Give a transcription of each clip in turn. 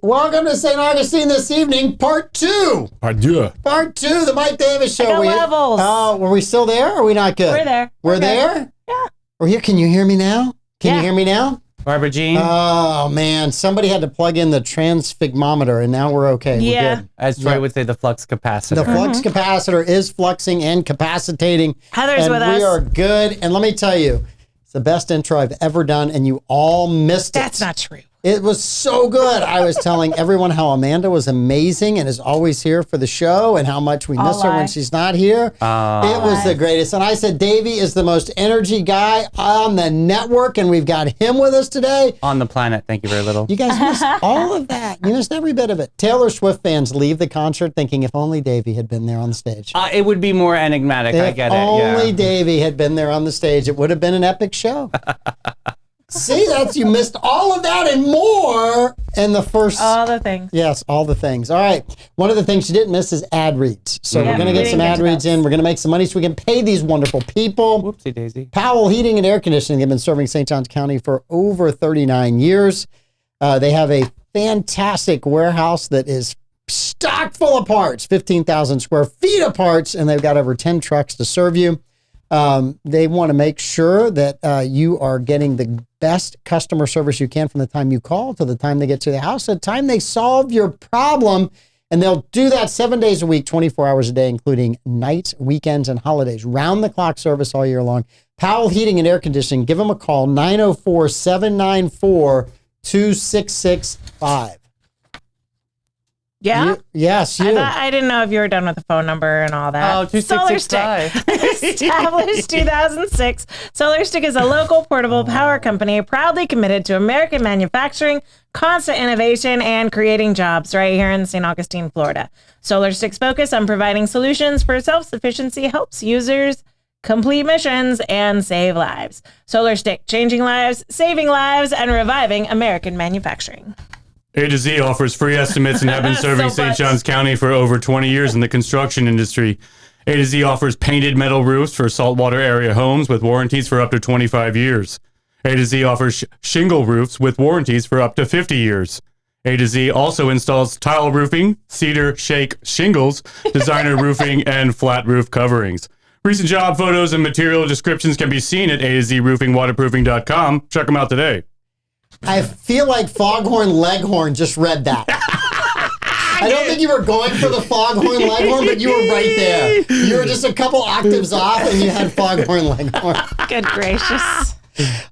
Welcome to St. Augustine this evening, part 2. Part 2. Part 2, the Mike Davis Show. Levels. Oh, were we still there? Or are we not good? We're there. We're Okay. there? Yeah. We're here. Can you hear me now? Can you hear me now? Barbara Jean? Oh, man. Somebody had to plug in the transphygmometer, and now we're okay. Yeah. We're good. As Troy would say, the flux capacitor. The flux capacitor is fluxing and capacitating. Heather's and with we us. are good. And let me tell you, it's the best intro I've ever done, and you all missed it. That's not true. It was so good. I was telling everyone how Amanda was amazing and is always here for the show and how much we miss her when she's not here. It was the greatest. And I said, Davey is the most energy guy on the network, and we've got him with us today. On the planet. Thank you very little. You guys missed all of that. You missed every bit of it. Taylor Swift fans leave the concert thinking if only Davey had been there on the stage. It would be more enigmatic. I get it. Only Yeah. Davey had been there on the stage, it would have been an epic show. See, you missed all of that and more in the first. All the things. Yes, all the things. All right. One of the things you didn't miss is ad reads. So we're going to get some ad reads in. We're going to make some money so we can pay these wonderful people. Whoopsie daisy. Powell Heating and Air Conditioning have been serving St. Johns County for over 39 years. They have a fantastic warehouse that is stocked full of parts, 15,000 square feet of parts, and they've got over 10 trucks to serve you. They want to make sure that you are getting the best customer service you can from the time you call to the time they get to the house, to the time they solve your problem. And they'll do that 7 days a week, 24 hours a day, including nights, weekends, and holidays. Round-the-clock service all year long. Powell Heating and Air Conditioning. Give them a call, 904-794-2665. Yeah? Yes, you. I didn't know if you were done with the phone number and all that. Oh, 2665. Established 2006, Solar Stick is a local portable power company proudly committed to American manufacturing, constant innovation, and creating jobs right here in St. Augustine, Florida. Solar Stick's focus on providing solutions for self-sufficiency helps users complete missions and save lives. Solar Stick, changing lives, saving lives, and reviving American manufacturing. A to Z offers free estimates and have been serving St. Johns County for over 20 years in the construction industry. A to Z offers painted metal roofs for saltwater area homes with warranties for up to 25 years. A to Z offers shingle roofs with warranties for up to 50 years. A to Z also installs tile roofing, cedar shake shingles, designer roofing, and flat roof coverings. Recent job photos and material descriptions can be seen at AtoZRoofingWaterproofing.com. Check them out today. I feel like Foghorn Leghorn just read that. I don't think you were going for the Foghorn Leghorn, but you were right there. You were just a couple octaves off and you had Foghorn Leghorn. Good gracious.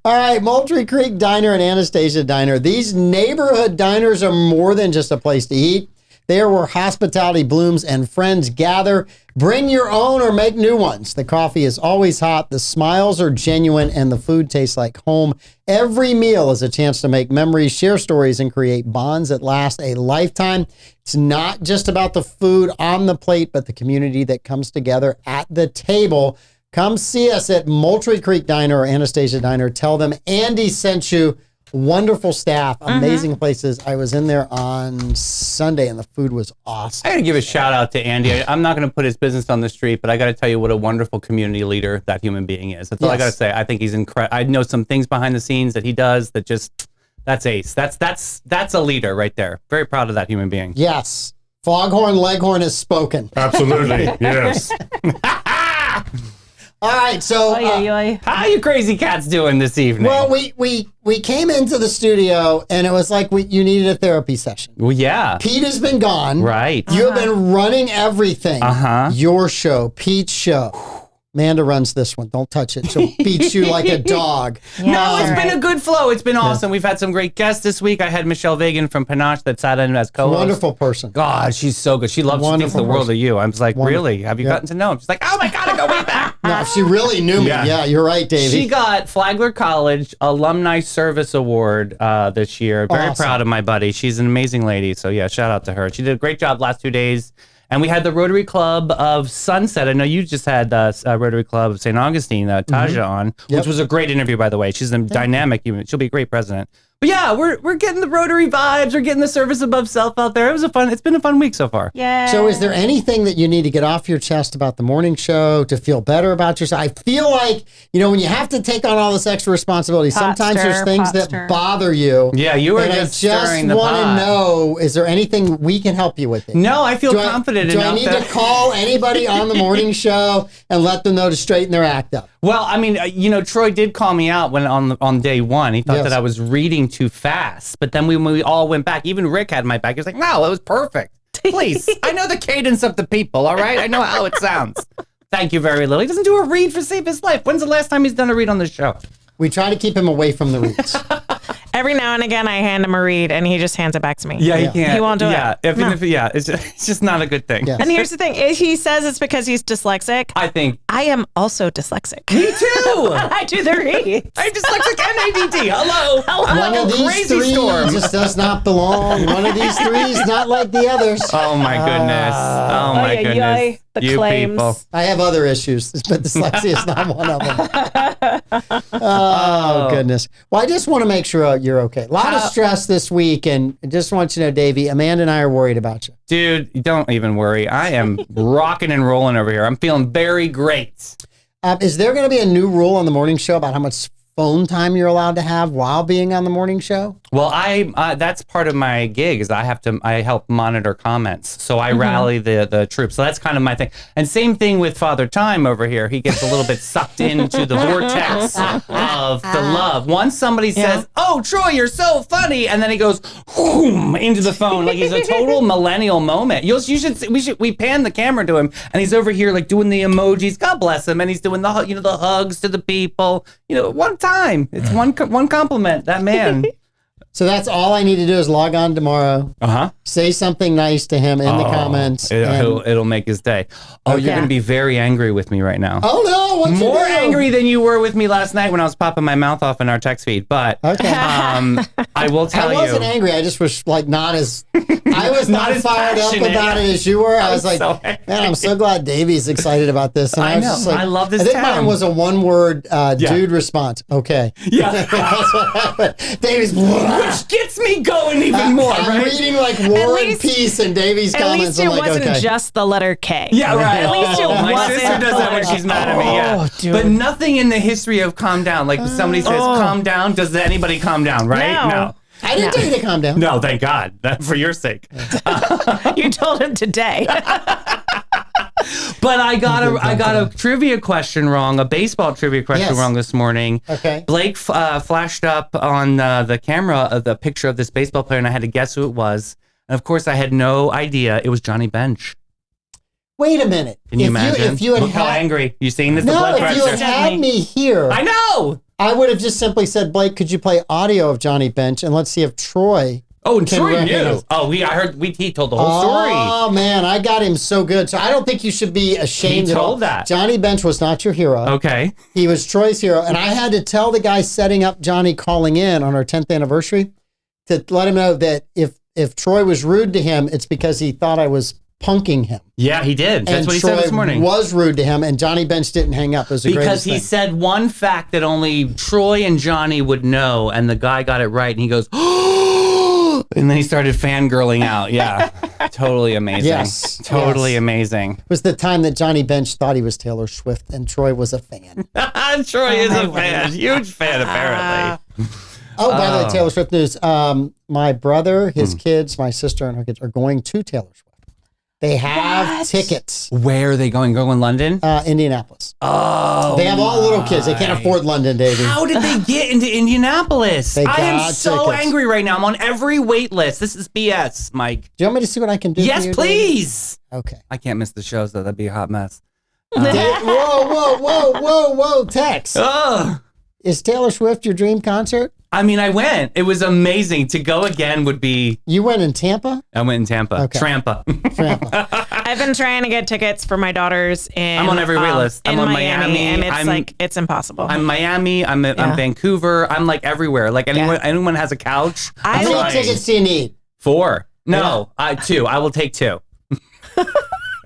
All right, Moultrie Creek Diner and Anastasia Diner. These neighborhood diners are more than just a place to eat. They are where hospitality blooms and friends gather. Bring your own or make new ones. The coffee is always hot, the smiles are genuine, and the food tastes like home. Every meal is a chance to make memories, share stories, and create bonds that last a lifetime. It's not just about the food on the plate, but the community that comes together at the table. Come see us at Moultrie Creek Diner or Anastasia Diner. Tell them Andy sent you. Wonderful staff, amazing places. I was in there on Sunday and the food was awesome. I got to give a shout out to Andy. I'm not going to put his business on the street, but I got to tell you what a wonderful community leader that human being is. That's all I got to say. I think he's incredible. I know some things behind the scenes that he does that just, that's ace. That's a leader right there. Very proud of that human being. Yes. Foghorn Leghorn has spoken. Absolutely, yes. All right, so How you crazy cats doing this evening? well, we came into the studio and it was like you needed a therapy session. Well, yeah. Pete has been gone. Right. You have been running everything. Your show, Pete's show. Amanda runs this one. Don't touch it. She'll beat you like a dog. No, it's been a good flow. It's been awesome. We've had some great guests this week. I had Michelle Vagan from Panache that sat in as co-host. Wonderful person. God, she's so good. She thinks the world of you. I was like, really? Have you gotten to know him? She's like, oh my God, I go way back. No, she really knew me. Yeah, you're right, Davey. She got Flagler College Alumni Service Award this year. Very proud of my buddy. She's an amazing lady. So yeah, shout out to her. She did a great job last 2 days. And we had the Rotary Club of Sunset. I know you just had Rotary Club of St. Augustine, Taja on, which was a great interview, by the way. She's a dynamic human. She'll be a great president. But yeah, we're getting the Rotary vibes. We're getting the service above self out there. It's been a fun week so far. Yeah. So is there anything that you need to get off your chest about the morning show to feel better about yourself? I feel like, when you have to take on all this extra responsibility, sometimes there's things that bother you. Yeah, you were and just I just stirring the want to pot. know, is there anything we can help you with? No, I feel confident enough. Do I need to to call anybody on the morning show and let them know to straighten their act up? Well, I mean, Troy did call me out when on day one. He thought that I was reading too fast. But then when we all went back, even Rick had my back. He was like, no, it was perfect. Please. I know the cadence of the people, all right? I know how it sounds. Thank you very little. He doesn't do a read for Save His Life. When's the last time he's done a read on the show? We try to keep him away from the reads. Every now and again, I hand him a read, and he just hands it back to me. Yeah, he can't. He won't do it. It's just not a good thing. Yeah. And here's the thing: he says it's because he's dyslexic. I think I am also dyslexic. me too. I do the reads. I'm dyslexic and ADD. Hello. One of these crazy three storm. just does not belong. One of these three is not like the others. Oh my goodness. Oh my Ay, goodness. ay, ay, the you claims. people. I have other issues, but dyslexia is not one of them. Oh, goodness. Well, I just want to make sure you're okay. A lot of stress this week, and I just want you to know, Davey, Amanda and I are worried about you. Dude, don't even worry. I am rocking and rolling over here. I'm feeling very great. Is there going to be a new rule on the morning show about how much phone time you're allowed to have while being on the morning show? Well, that's part of my gig is I help monitor comments. So I rally the troops. So that's kind of my thing. And same thing with Father Time over here. He gets a little bit sucked into the vortex of the love. Once somebody says, "Oh, Troy, you're so funny," and then he goes whoom, into the phone like he's a total millennial moment. We pan the camera to him, and he's over here like doing the emojis. God bless him, and he's doing the hugs to the people. One time. It's one compliment. That man. So that's all I need to do is log on tomorrow, say something nice to him in the comments. It'll make his day. Oh, you're going to be very angry with me right now. Oh, no. What'd you More do? angry than you were with me last night when I was popping my mouth off in our text feed. But Okay. I will tell you. I wasn't angry. I just was like not as I was not as fired up passionate. about it as you were. I was like, so man, I'm so glad Davey's excited about this. And I was know. just like, I love this I think town. mine was a one-word dude response. Okay. Yeah. That's what happened. Davey's Which gets me going even more, I'm right? reading like War and least- Peace in Davey's At comments. least it I'm like, wasn't okay. just the letter K. Yeah, right. At least it my wasn't sister does that when the she's mad at me. Yeah, dude. but nothing in the history of calm down. Like if somebody says calm down, does anybody calm down? Right? No. I didn't tell you to calm down. No, thank God. That for your sake. You told him today. But I got a trivia question wrong, a baseball trivia question Yes. wrong this morning. Okay. Blake flashed up on the camera the picture of this baseball player, and I had to guess who it was. And of course, I had no idea it was Johnny Bench. Wait a minute. Can you imagine? If you had Look how angry. You seeing this? The No, blood if you pressure. had had me here, I know. I would have just simply said, Blake, could you play audio of Johnny Bench and let's see if Troy. Oh, and Can Troy knew. recognize- Oh, I heard. He told the whole story. Oh man, I got him so good. So I don't think you should be ashamed He at all. told that. Johnny Bench was not your hero. Okay. He was Troy's hero, and I had to tell the guy setting up Johnny calling in on our 10th anniversary to let him know that if Troy was rude to him, it's because he thought I was punking him. Yeah, he did. That's and what he Troy said this morning. was rude to him, and Johnny Bench didn't hang up. It was the Because greatest he thing. said one fact that only Troy and Johnny would know, and the guy got it right, and he goes, oh, and then he started fangirling out. Yeah, totally amazing. Yes, Totally yes. amazing. It was the time that Johnny Bench thought he was Taylor Swift, and Troy was a fan. Troy is a fan, huge fan, apparently. Oh, by the way, Taylor Swift news. My brother, his kids, my sister, and her kids are going to Taylor Swift. They have tickets. Where are they going? Going London? Indianapolis. Oh, They have all little kids. They can't afford London, Davey. how did they get into Indianapolis? They I am got so tickets. angry right now. I'm on every wait list. This is BS, Mike. Do you want me to see what I can do? Yes, for you, please. Davey? Okay. I can't miss the shows, though. That'd be a hot mess. Whoa, Tex. Oh. Is Taylor Swift your dream concert? I mean, I went. It was amazing. To go again would be. You went in Tampa? I went in Tampa. Okay. Trampa. Tampa. I've been trying to get tickets for my daughters in. I'm on every wait list. I'm in on Miami, Miami. and it's impossible. I'm Miami. I'm Vancouver. I'm like everywhere. Like anyone has a couch. How I many like- tickets do you need? 4. No, 2. I will take 2.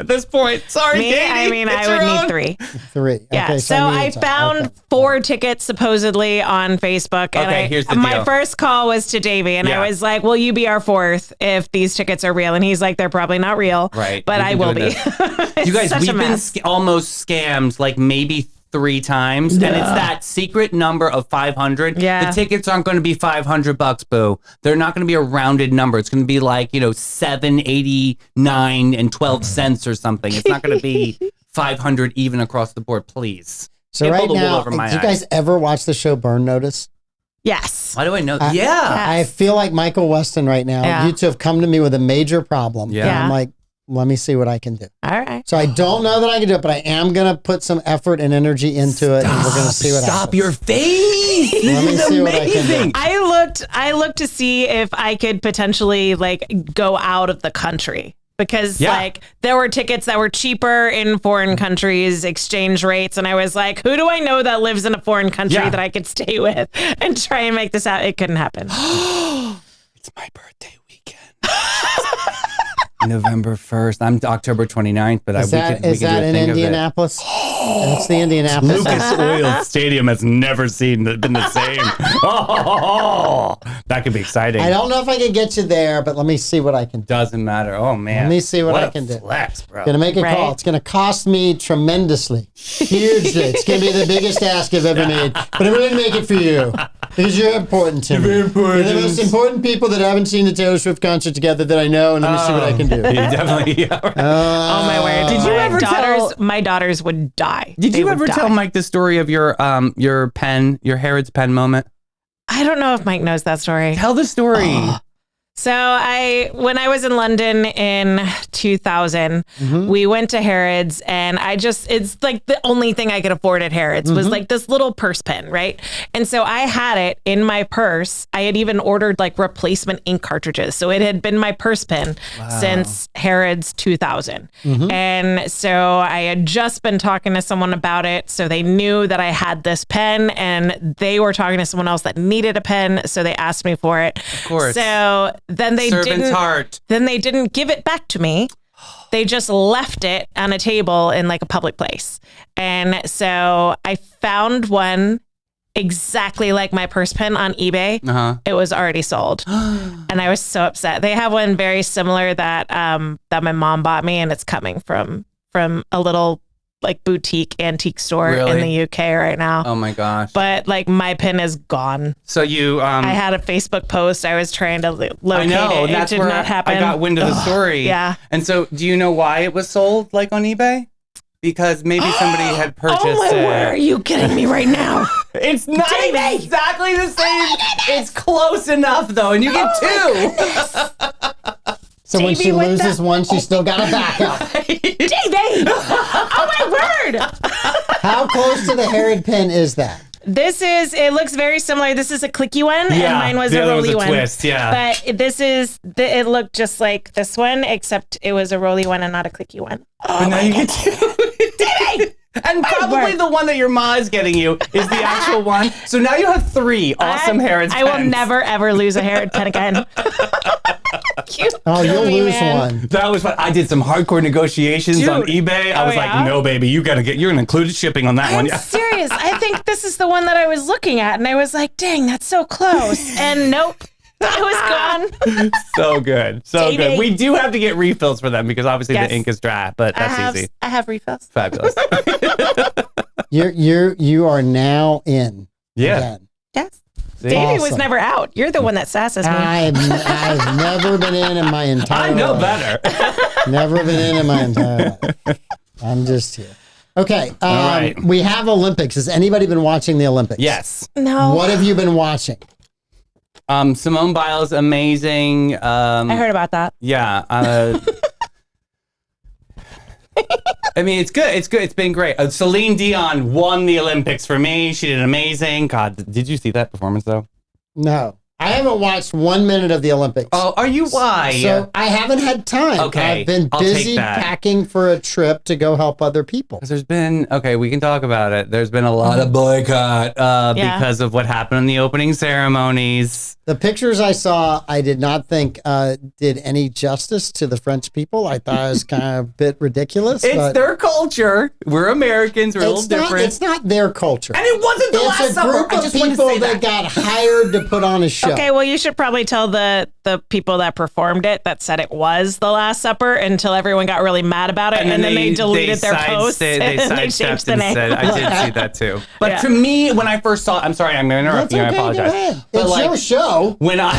at this point. Sorry, Me? Katie. I mean, I would need 3. 3. Yeah. Okay, So need I a tie. found Okay. 4 tickets supposedly on Facebook. And Okay, here's the my deal. first call was to Davey, and Yeah. I was like, "Will you be our 4th if these tickets are real?" And he's like, "They're probably not real, Right. But We've I been will doing be." this. You guys, Such a we've been mess. almost scammed like maybe 3 times, and it's that secret number of 500. Yeah. The tickets aren't going to be $500, boo. They're not going to be a rounded number. It's going to be like, $7.89 and 12 cents or something. It's not going to be 500 even across the board, please. So Can't right pull the wool now, over do my you guys eyes. ever watch the show Burn Notice? Yes. Why do I know? I- Yeah. I feel like Michael Weston right now. Yeah. You two have come to me with a major problem. Yeah. And Yeah. I'm like, let me see what I can do. All right. So I don't know that I can do it, but I am going to put some effort and energy into it, and we're going to see what happens. Stop your face. Let me This is see what I can do. amazing. I looked to see if I could potentially go out of the country. Because there were tickets that were cheaper in foreign countries, exchange rates, and I was like, who do I know that lives in a foreign country Yeah. that I could stay with and try and make this out? It couldn't happen. It's my birthday weekend. November 1st. I'm October 29th, but Is that we can do a in thing of it. Indianapolis? That's the Indianapolis. Lucas Oil Stadium has never been the same. Oh, that could be exciting. I don't know if I can get you there, but let me see what I can do. Doesn't matter. Oh man. Let me see what I a can do. Flex, bro. Going to make a Right. call. It's going to cost me tremendously, hugely. It's going to be the biggest ask I've ever made, but I'm going to make it for you because you're important to me. very important. You're the most important people that haven't seen the Taylor Swift concert together that I know, and let me see what I can do. You definitely. Yeah, right. Oh my word! Did you ever tell- My daughters would die. Did They you would ever die. tell Mike the story of your Harrods pen moment? I don't know if Mike knows that story. Tell the story. So when I was in London in 2000, we went to Harrods, and it's like the only thing I could afford at Harrods was like this little purse pen, right? And so I had it in my purse. I had even ordered like replacement ink cartridges. So it had been my purse pen since Harrods 2000. And so I had just been talking to someone about it. So they knew that I had this pen, and they were talking to someone else that needed a pen. So they asked me for it. Of course. So then they Servant's heart. Then they didn't give it back to me. They just left it on a table in like a public place. And so I found one exactly like my purse pen on eBay. It was already sold. And I was so upset. They have one very similar that that my mom bought me, and it's coming from a little like boutique antique store in Really? the UK right now. Oh my gosh. But like my pin is gone. So you I had a Facebook post. I was trying to locate I know, it. It that's did where not happen. I got wind of the story. Yeah. And so do you know why it was sold like on eBay? Because maybe somebody had purchased Oh my it. word, are you kidding me right now? It's not Davey! exactly the same. It's close enough though, and you get two. So when Davey she with loses one, she's still got a backup. Davey! Oh my word! How close to the Harrod pen is that? It looks very similar. This is a clicky one, and Yeah, mine was the a other was rolly a one. twist, yeah. But it looked just like this one, except it was a rolly one and not a clicky one. But now you get two. Davey! And probably the one that your ma is getting you is the actual one. So now you have 3 awesome Harrods I will pens. never ever lose a Harrod pen again. Oh, you'll me, lose man. one. That was fun. I did some hardcore negotiations on Dude. eBay. I Oh, was yeah? like, no, baby, you're gonna included shipping on that I'm one. Yeah. serious. I think this is the one that I was looking at, and I was like, dang, that's so close. And nope, it was gone. So good. So Davey. good. We do have to get refills for them because obviously Yes. the ink is dry, but that's easy. I have refills. Fabulous. You are now in. Yeah. Again. Yes. See? Davey was Awesome. never out. You're the one that sasses me. I've never been in my entire I know life. better. Never been in my entire life. I'm just here. Okay. right. We have Olympics. Has anybody been watching the Olympics? Yes. No. What have you been watching? Simone Biles, amazing. I heard about that. Yeah. I mean, it's good. It's good. It's been great. Celine Dion won the Olympics for me. She did amazing. God, did you see that performance though? No. I haven't watched 1 minute of the Olympics. Oh, are you? Why? So I haven't had time. Okay, I've been I'll take busy that. packing for a trip to go help other people. There's been, we can talk about it. There's been a lot of boycott because of what happened in the opening ceremonies. The pictures I saw, I did not think did any justice to the French people. I thought it was kind of a bit ridiculous. It's their culture. We're Americans. We're a little different. It's not their culture. And it wasn't the Last It's a Supper. group I of just wanted to people say that got hired to put on a show. Okay, well, you should probably tell the people that performed it that said it was the Last Supper until everyone got really mad about it, and then they deleted their post and they changed the name. I did see that too. But to me, when I first saw, I'm sorry, I'm going to interrupt That's you. okay, I apologize. go ahead. But It's your show. When I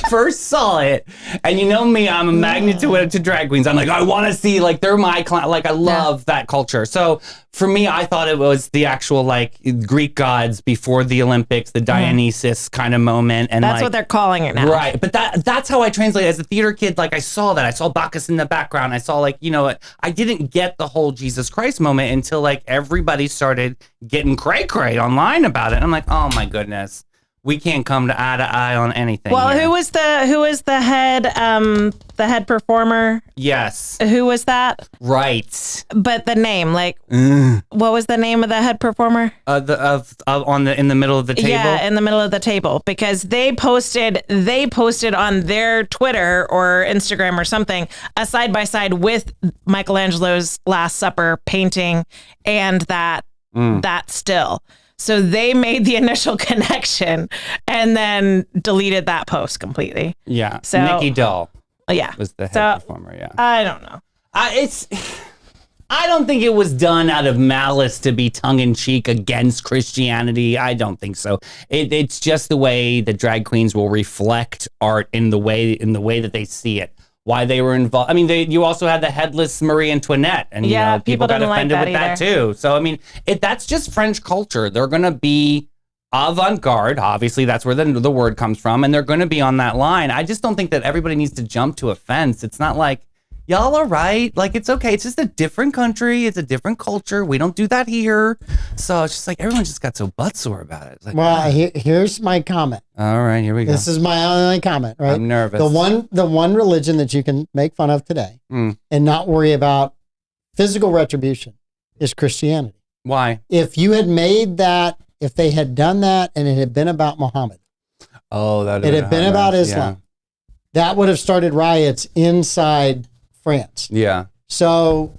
first saw it, and you know me, I'm a magnet to drag queens. I'm like, I want to see, like, they're my client. Like, I love that culture. So for me, I thought it was the actual, like, Greek gods before the Olympics, the Dionysus kind of moment. And that's what they're calling it now. Right. But that's how I translate it. As a theater kid. Like, I saw that. I saw Bacchus in the background. I saw, like, I didn't get the whole Jesus Christ moment until, like, everybody started getting cray-cray online about it. And I'm like, oh, my goodness. We can't come to eye on anything. Well, here. who was the head performer? Yes. Who was that? Right. But the name, like, what was the name of the head performer? In the middle of the table. Yeah, in the middle of the table, because they posted on their Twitter or Instagram or something a side by side with Michelangelo's Last Supper painting and that still. So they made the initial connection and then deleted that post completely. Yeah. So Nikki Doll. Yeah. Was the head performer. Yeah. I don't know. I don't think it was done out of malice to be tongue-in-cheek against Christianity. I don't think so. It's just the way the drag queens will reflect art in the way that they see it. Why they were involved. I mean, you also had the headless Marie Antoinette, and people got offended with that too. So I mean, that's just French culture. They're going to be avant-garde. Obviously, that's where the word comes from, and they're going to be on that line. I just don't think that everybody needs to jump to a fence. It's not like, y'all are right. Like, it's okay. It's just a different country. It's a different culture. We don't do that here. So it's just like everyone just got so butt sore about it. It's like, well, here's my comment. All right, here we go. This is my only comment, right? I'm nervous. The one religion that you can make fun of today and not worry about physical retribution is Christianity. Why? If you had made that, if they had done that and it had been about Muhammad, it had been about Islam, that would have started riots inside France. Yeah. So,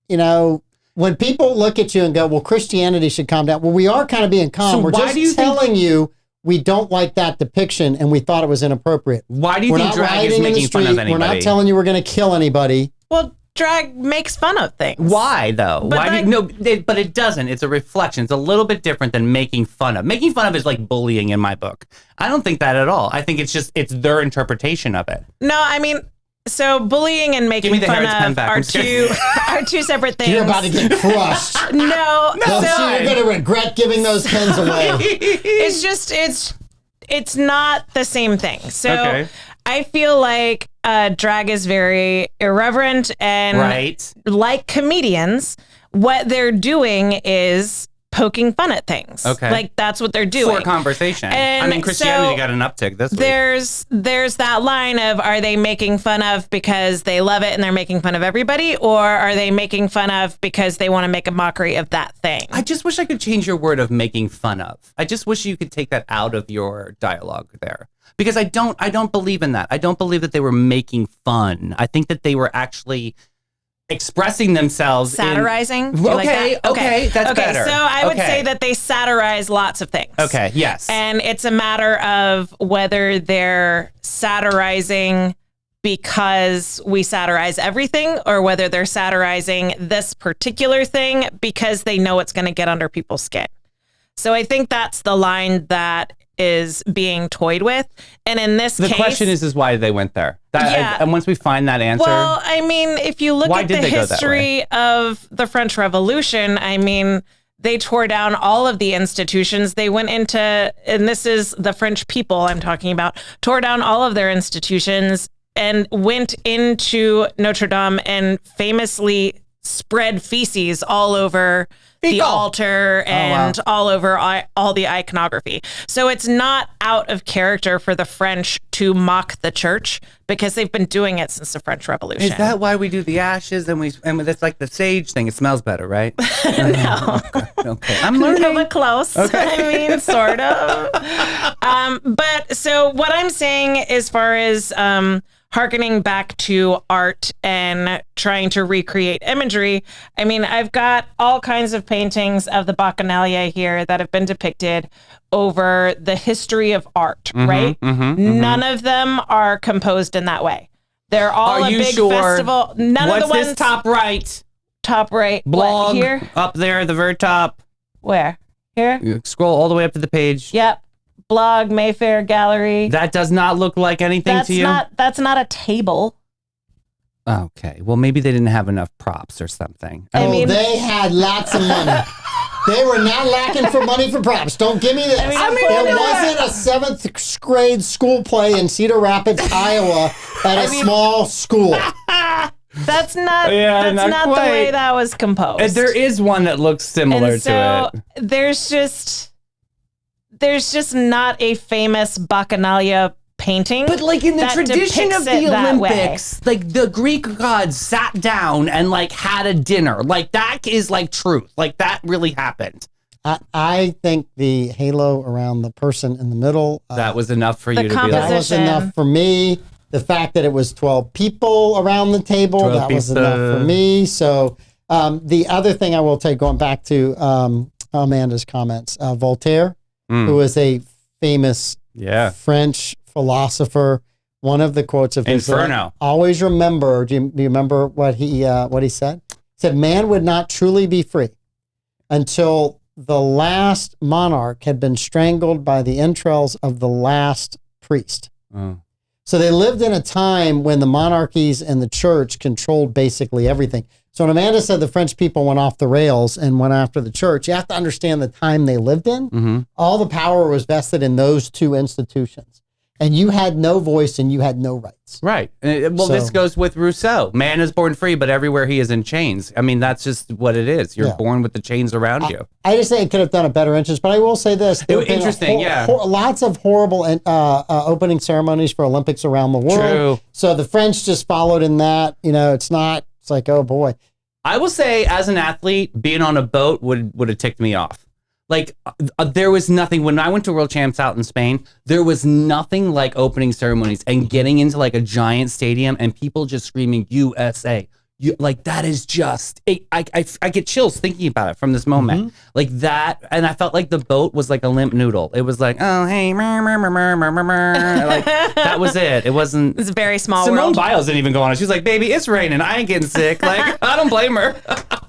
when people look at you and go, well, Christianity should calm down. Well, we are kind of being calm. So we're just telling you we don't like that depiction and we thought it was inappropriate. Why do you think drag is making fun of anybody? We're not telling you we're going to kill anybody. Well, drag makes fun of things. Why though? But but it doesn't. It's a reflection. It's a little bit different than making fun of. Making fun of is like bullying in my book. I don't think that at all. I think it's their interpretation of it. No, I mean, so bullying and making fun of are two separate things. You're about to get crushed. No, you're going to regret giving those pens away. It's not the same thing. So I feel like drag is very irreverent and like comedians, what they're doing is poking fun at things. Okay. Like that's what they're doing. For conversation. And I mean, Christianity got an uptick this week. There's that line of, are they making fun of because they love it and they're making fun of everybody? Or are they making fun of because they want to make a mockery of that thing? I just wish I could change your word of making fun of. I just wish you could take that out of your dialogue there. Because I don't believe in that. I don't believe that they were making fun. I think that they were actually expressing themselves. Satirizing? Okay, that's better. So I would say that they satirize lots of things. Okay, yes. And it's a matter of whether they're satirizing because we satirize everything or whether they're satirizing this particular thing because they know it's going to get under people's skin. So I think that's the line that is being toyed with. And in this case... The question is why they went there. And once we find that answer... Well, I mean, if you look at the history of the French Revolution, I mean, they tore down all of the institutions. They went into, and this is the French people I'm talking about, tore down all of their institutions and went into Notre Dame and famously spread feces all over the altar and all over all the iconography. So it's not out of character for the French to mock the church because they've been doing it since the French Revolution. Is that why we do the ashes and that's like the sage thing? It smells better, right? No. Okay. I'm learning. No, but close. Okay. I mean, sort of. But so what I'm saying as far as hearkening back to art and trying to recreate imagery, I mean, I've got all kinds of paintings of the Bacchanalia here that have been depicted over the history of art, right? None of them are composed in that way. They're all a big festival. None of the ones. What's this top right? Top right. Blog What, here? up there, the very top. Where? Here? You scroll all the way up to the page. Yep. Blog, Mayfair Gallery. That does not look like anything to you? That's not a table. Okay. Well, maybe they didn't have enough props or something. I mean, they had lots of money. They were not lacking for money for props. Don't give me this. It wasn't a seventh grade school play in Cedar Rapids, Iowa, at a small school. That's not. That's not the way that was composed. There is one that looks similar to it. There's just not a famous Bacchanalia painting. But like in the tradition of the Olympics, like the Greek gods sat down and like had a dinner. Like that is like truth. Like that really happened. I think the halo around the person in the middle. That was enough for you to be like. That was enough for me. The fact that it was 12 people around the table, that was enough for me. So the other thing I will take, going back to Amanda's comments, Voltaire, who was a famous French philosopher, one of the quotes of his Inferno. Always remember, do you remember what he said? He said, man would not truly be free until the last monarch had been strangled by the entrails of the last priest. So they lived in a time when the monarchies and the church controlled basically everything. So when Amanda said the French people went off the rails and went after the church, you have to understand the time they lived in. All the power was vested in those two institutions. And you had no voice and you had no rights. Right. This goes with Rousseau. Man is born free, but everywhere he is in chains. I mean, that's just what it is. You're born with the chains around you. I just say it could have done a better interest, but I will say this. Interesting, lots of horrible opening ceremonies for Olympics around the world. True. So the French just followed in that. You know, it's like, oh boy. I will say, as an athlete, being on a boat would have ticked me off. Like, there was nothing, when I went to World Champs out in Spain, there was nothing like opening ceremonies and getting into like a giant stadium and people just screaming USA. Like, that is just, I get chills thinking about it from this moment. Like that, and I felt like the boat was like a limp noodle. It was like, oh, hey, like, that was it. It wasn't. It's a very small Simone world. Biles didn't even go on it. She was like, baby, it's raining. I ain't getting sick. Like, I don't blame her.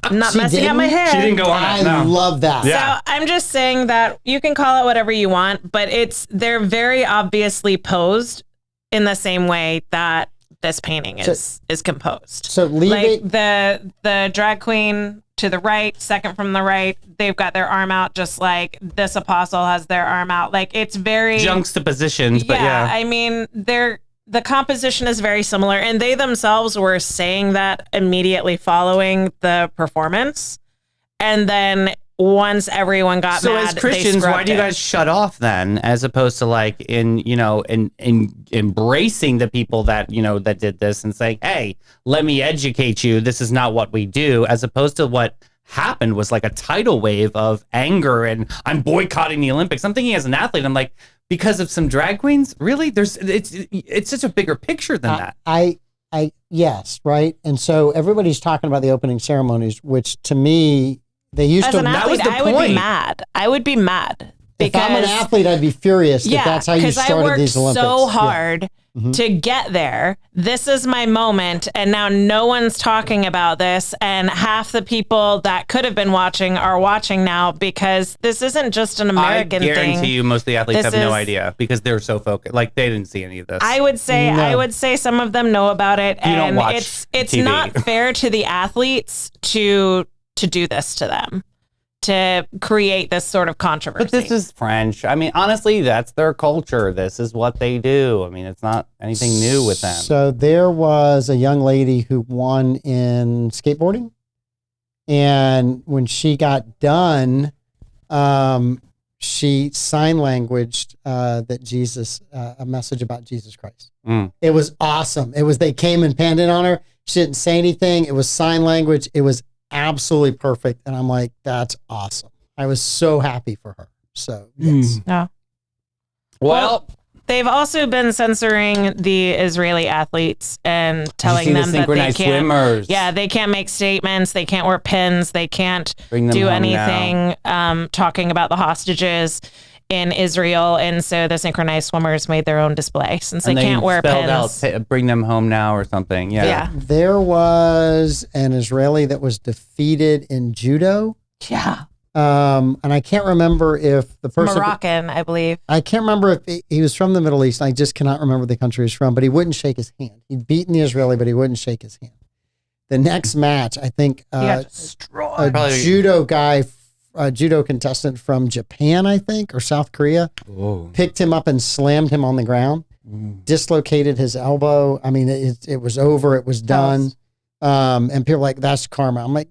I'm not messing up my hair. She didn't go on it. I love that. Yeah. So I'm just saying that you can call it whatever you want, but they're very obviously posed in the same way that this painting is composed. So the drag queen to the right, second from the right, they've got their arm out just like this apostle has their arm out. Like, it's very juxtapositions, but yeah. I mean, the composition is very similar, and they themselves were saying that immediately following the performance. And then once everyone got mad, so as Christians, why do you it. guys shut off then, as opposed to like in embracing the people that that did this and saying, hey, let me educate you, this is not what we do, as opposed to what happened was like a tidal wave of anger and I'm boycotting the Olympics. I'm thinking as an athlete, I'm like, because of some drag queens, really? It's such a bigger picture than that. Yes, right. And so everybody's talking about the opening ceremonies, which to me, they used as to. An athlete, that was the point. Would be mad. I would be mad. Because, if I'm an athlete, I'd be furious that that's how you started these Olympics. I worked so hard to get there. This is my moment, and now no one's talking about this, and half the people that could have been watching are watching now because this isn't just an American thing. I guarantee you most of the athletes have no idea because they're so focused. Like, they didn't see any of this. I would say some of them know about it, you and don't watch it's TV. not fair to the athletes to do this to them, to create this sort of controversy. But this is French. I mean, honestly, that's their culture. This is what they do. I mean, it's not anything new with them. So there was a young lady who won in skateboarding, And when she got done, she sign languaged that Jesus, a message about Jesus Christ. It was awesome. They came and panned in on her. She didn't say anything. It was sign language. It was absolutely perfect. And I'm like, that's awesome. I was so happy for her. So, yes. Yeah. Well, they've also been censoring the Israeli athletes and telling them that they can't. Swimmers. Yeah, they can't make statements. They can't wear pins. They can't do anything talking about the hostages in Israel. And so the synchronized swimmers made their own display since they can't wear pins. Bring them home now or something. Yeah. There was an Israeli that was defeated in judo. Yeah. And I can't remember if the person Moroccan, I believe. I can't remember if he was from the Middle East. I just cannot remember the country he's from, but he wouldn't shake his hand. He'd beaten the Israeli, but he wouldn't shake his hand. The next match, I think a judo guy, a judo contestant from Japan, I think, or South Korea, picked him up and slammed him on the ground, dislocated his elbow. I mean, it was over. It was done. And people are like, that's karma. I'm like,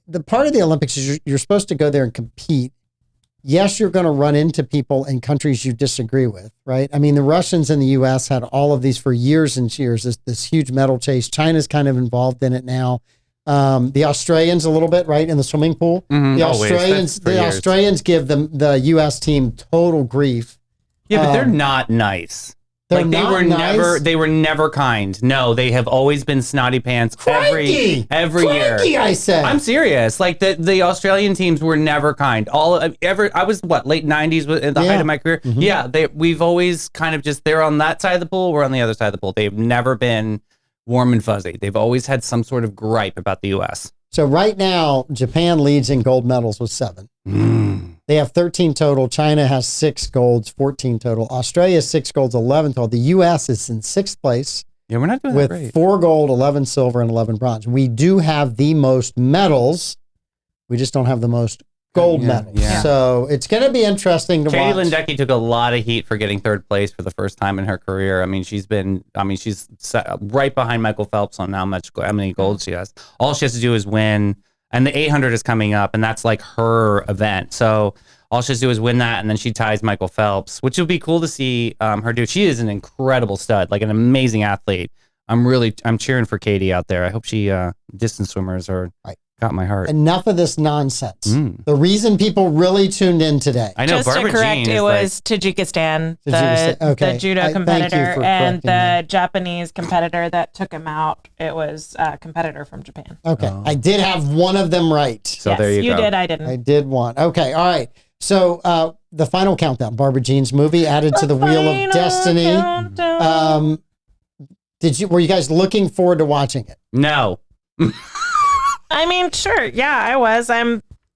the part of the Olympics is you're supposed to go there and compete. Yes, you're going to run into people in countries you disagree with, right? I mean, the Russians and the U.S. had all of these for years and years, this huge medal chase. China's kind of involved in it now. The Australians a little bit, right, in the swimming pool. The Australians give the U.S. team total grief. Yeah, but they're not nice. They were never kind. No, they have always been snotty pants every year. I said. I'm serious. Like the Australian teams were never kind. I was late 90s at the height of my career. Mm-hmm. Yeah, we've always kind of they're on that side of the pool, we're on the other side of the pool. They've never been warm and fuzzy. They've always had some sort of gripe about the US. So right now, Japan leads in gold medals with 7. They have 13 total. China has 6 golds, 14 total. Australia has 6 golds, 11 total. The U.S. is in 6th place. Yeah, we're not doing with that great. 4 gold, 11 silver, and 11 bronze. We do have the most medals. We just don't have the most gold medals. Yeah. So it's going to be interesting to watch. Katie Ledecky took a lot of heat for getting 3rd place for the first time in her career. I mean, she's right behind Michael Phelps on how many golds she has. All she has to do is win. And the 800 is coming up, and that's like her event. So all she has to do is win that, and then she ties Michael Phelps, which would be cool to see her do. She is an incredible stud, like an amazing athlete. I'm cheering for Katie out there. I hope she distance swimmers got my heart. Enough of this nonsense. The reason people really tuned in today. I know. Just to correct, it was Tajikistan, the judo competitor, and the Japanese competitor that took him out. It was a competitor from Japan. Okay. I did have one of them right. So there you go. You did, I didn't. I did one. Okay, all right. So the final countdown, Barbara Jean's movie added to the Wheel of Destiny. Were you guys looking forward to watching it? No. I mean, sure. Yeah, I was.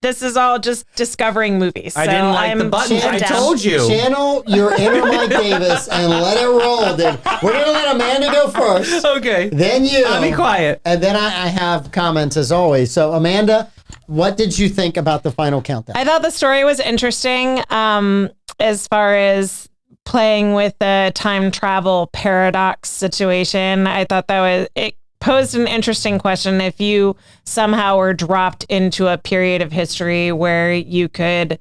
This is all just discovering movies. I didn't like the buttons. I told you. Channel your inner Mike Davis and let it roll, dude. We're going to let Amanda go first. Okay. Then you. I'll be quiet. And then I have comments as always. So, Amanda, what did you think about the final countdown? I thought the story was interesting as far as playing with the time travel paradox situation. I thought it posed an interesting question. If you somehow were dropped into a period of history where you could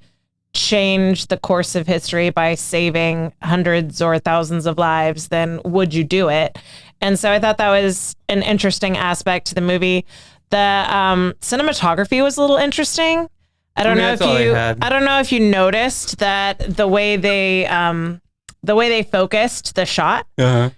change the course of history by saving hundreds or thousands of lives, then would you do it? And so I thought that was an interesting aspect to the movie. The cinematography was a little interesting. I don't know if you noticed that the way they focused the shot. Uh-huh.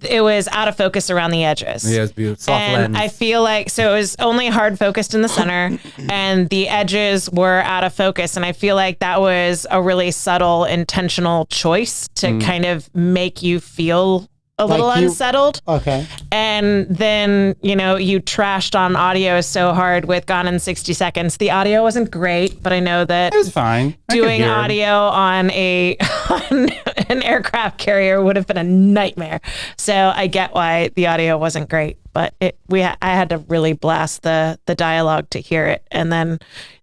It was out of focus around the edges. Yeah, it's beautiful. Soft lens. I feel like, so it was only hard focused in the center and the edges were out of focus. And I feel like that was a really subtle, intentional choice to kind of make you feel a little unsettled. Okay. And then, you trashed on audio so hard with Gone in 60 Seconds. The audio wasn't great, but I know that it was fine. Doing audio on an aircraft carrier would have been a nightmare. So I get why the audio wasn't great, but I had to really blast the dialogue to hear it. And then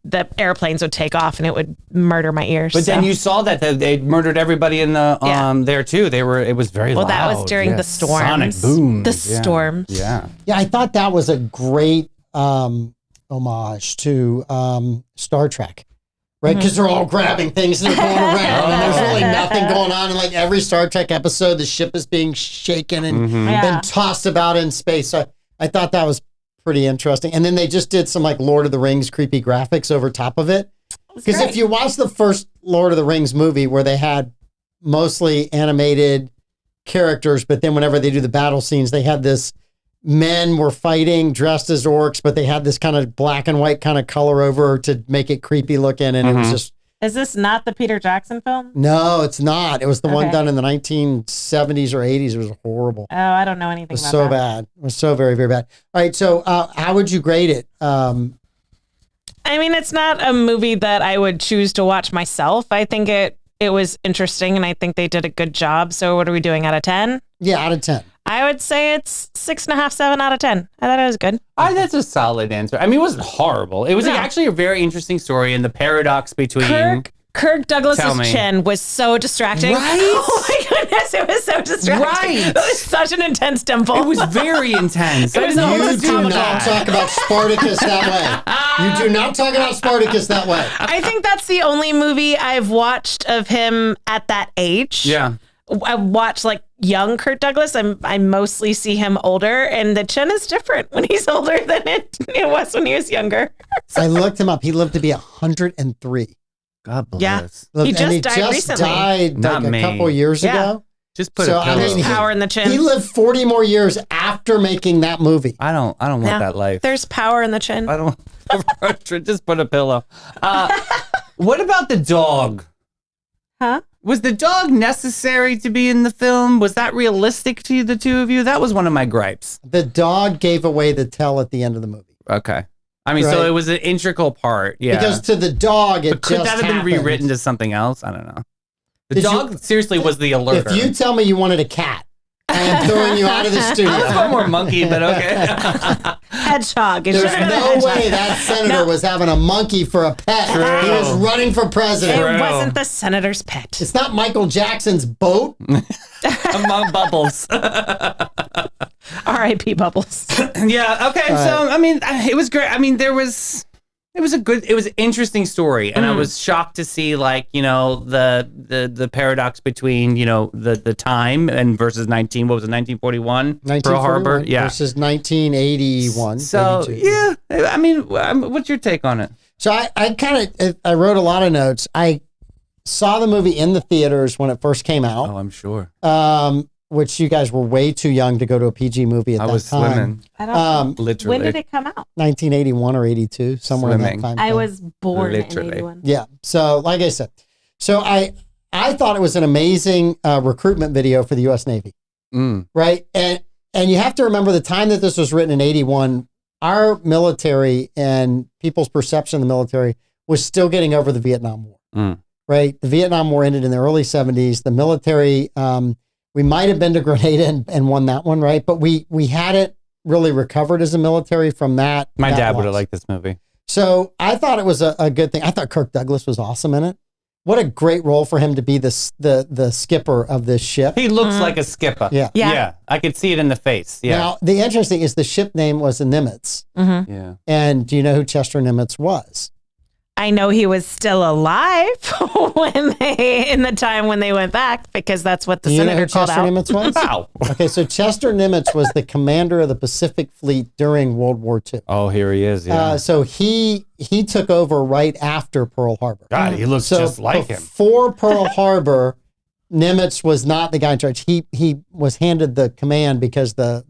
the airplanes would take off and it would murder my ears. But then you saw that they murdered everybody in the there too. It was very loud. Well, that was during the storms. Sonic boom. The storms. Yeah. Yeah, I thought that was a great homage to Star Trek. Right, because they're all grabbing things and they're going around, and there's really nothing going on. And like every Star Trek episode, the ship is being shaken and tossed about in space. So I thought that was pretty interesting. And then they just did some like Lord of the Rings creepy graphics over top of it. Because if you watch the first Lord of the Rings movie, where they had mostly animated characters, but then whenever they do the battle scenes, they had this. Men were fighting dressed as orcs, but they had this kind of black and white kind of color over to make it creepy looking. And it was just. Is this not the Peter Jackson film? No, it's not. It was the one done in the 1970s or 80s. It was horrible. Oh, I don't know anything about that. It was so bad. It was so very, very bad. All right. So how would you grade it? I mean, it's not a movie that I would choose to watch myself. I think it was interesting and I think they did a good job. So what are we doing out of 10? Yeah, out of 10. I would say it's 6.5, 7 out of 10. I thought it was good. That's a solid answer. I mean, it wasn't horrible. It was actually a very interesting story, and the paradox between Kirk Douglas's chin was so distracting. Right? Oh my goodness, it was so distracting. Right. It was such an intense dimple. It was very intense. You do not talk about Spartacus that way. You do not talk about Spartacus that way. I think that's the only movie I've watched of him at that age. Yeah. I watch like young Kirk Douglas. I mostly see him older, and the chin is different when he's older than it was when he was younger. I looked him up. He lived to be 103. God bless. Yeah, he just died recently. Died like a couple years ago. Just put a pillow. There's power in the chin. He lived 40 more years after making that movie. I don't want that life. There's power in the chin. I don't. Just put a pillow. What about the dog? Huh? Was the dog necessary to be in the film? Was that realistic to the two of you? That was one of my gripes. The dog gave away the tell at the end of the movie. Okay. I mean, so it was an integral part. Yeah. Because to the dog, it could just that have been happened. rewritten to something else? I don't know. The dog seriously was the alerter. If you tell me you wanted a cat, I am throwing you out of the studio. I was one more monkey, but okay. Hedgehog. There's no way that senator was having a monkey for a pet. True. He was running for president. It wasn't the senator's pet. It's not Michael Jackson's boat. Among bubbles. R.I.P. Bubbles. Yeah. Okay. So I mean, it was great. I mean, it was an interesting story, and I was shocked to see the paradox between the time and versus 1941 Pearl Harbor, versus 1981. So 82. yeah, I mean, what's your take on it? So I wrote a lot of notes. I saw the movie in the theaters when it first came out. Oh, I'm sure. Which you guys were way too young to go to a PG movie at that time. I was swimming. I don't know. Literally. When did it come out? 1981 or 82, somewhere in that time. I was born Literally. in 81. Yeah. So like I said, I thought it was an amazing recruitment video for the U.S. Navy. Right. And you have to remember the time that this was written in 81, our military and people's perception of the military was still getting over the Vietnam War. Right. The Vietnam War ended in the early 70s. The military, we might have been to Grenada and won that one, right? But we hadn't really recovered as a military from that. My that dad loss. would have liked this movie. So I thought it was a good thing. I thought Kirk Douglas was awesome in it. What a great role for him to be the skipper of this ship. He looks like a skipper. Yeah. I could see it in the face. Yeah. Now, the interesting is the ship name was the Nimitz. Yeah. And do you know who Chester Nimitz was? I know he was still alive in the time when they went back, because that's what the senator called Chester out. Nimitz was? Wow. Okay, so Chester Nimitz was the commander of the Pacific Fleet during World War II. Oh, here he is. Yeah. So he took over right after Pearl Harbor. God, he looks just like him. Before Pearl Harbor, Nimitz was not the guy in charge. He was handed the command because the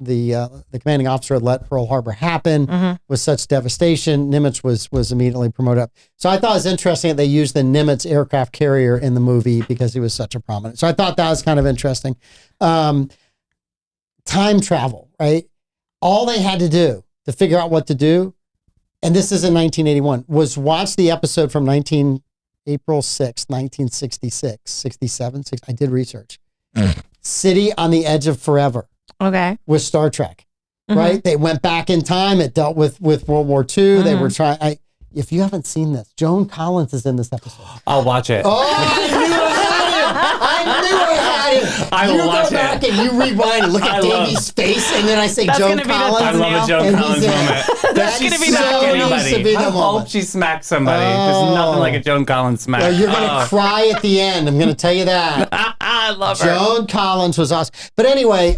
commanding officer had let Pearl Harbor happen with such devastation. Nimitz was immediately promoted up. So I thought it was interesting that they used the Nimitz aircraft carrier in the movie because he was such a prominent. So I thought that was kind of interesting. Time travel, right? All they had to do to figure out what to do, and this is in 1981, was watch the episode from April 6th, 1966, 67, I did research. City on the Edge of Forever. Okay. With Star Trek, right? They went back in time. It dealt with World War II. They were trying, if you haven't seen this, Joan Collins is in this episode. I'll watch it. Oh, I knew I had I you will watch go back it. and you rewind and look at Davey's face, and then I say That's Joan gonna be the Collins. I love a Joan And Collins he's in- moment. That's gonna be the so thumbnail. needs to be I the hope moment. she smacks somebody. There's nothing like a Joan Collins smack. Oh, you're gonna cry at the end. I'm gonna tell you that. I love her. Joan Collins was awesome. But anyway,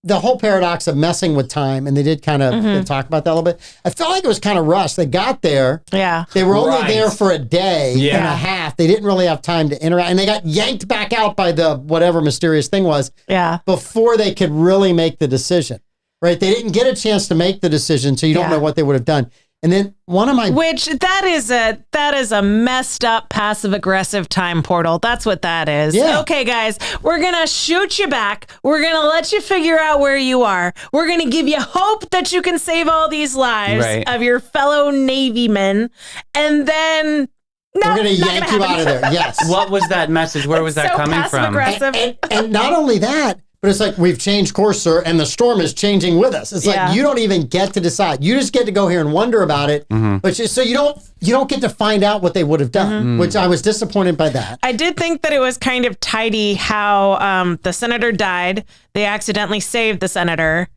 the whole paradox of messing with time, and they did kind of talk about that a little bit. I felt like it was kind of rushed. They got there. Yeah. They were only Right. there for a day and a Yeah. half. They didn't really have time to interact. And they got yanked back out by the whatever mysterious thing was Yeah. before they could really make the decision. Right? They didn't get a chance to make the decision, so you don't Yeah. know what they would have done. And then one of my Which that is a messed up passive aggressive time portal. That's what that is. Yeah. Okay, guys, we're gonna shoot you back. We're gonna let you figure out where you are. We're gonna give you hope that you can save all these lives Right. of your fellow Navy men, and then no, we're going to not yank gonna you happen. out of there. Yes. What was that message? Where was that So coming passive from? aggressive. And not only that, but it's like, we've changed course, sir, and the storm is changing with us. It's Yeah. like, you don't even get to decide. You just get to go here and wonder about it. But so you don't get to find out what they would have done, which I was disappointed by that. I did think that it was kind of tidy how the senator died. They accidentally saved the senator,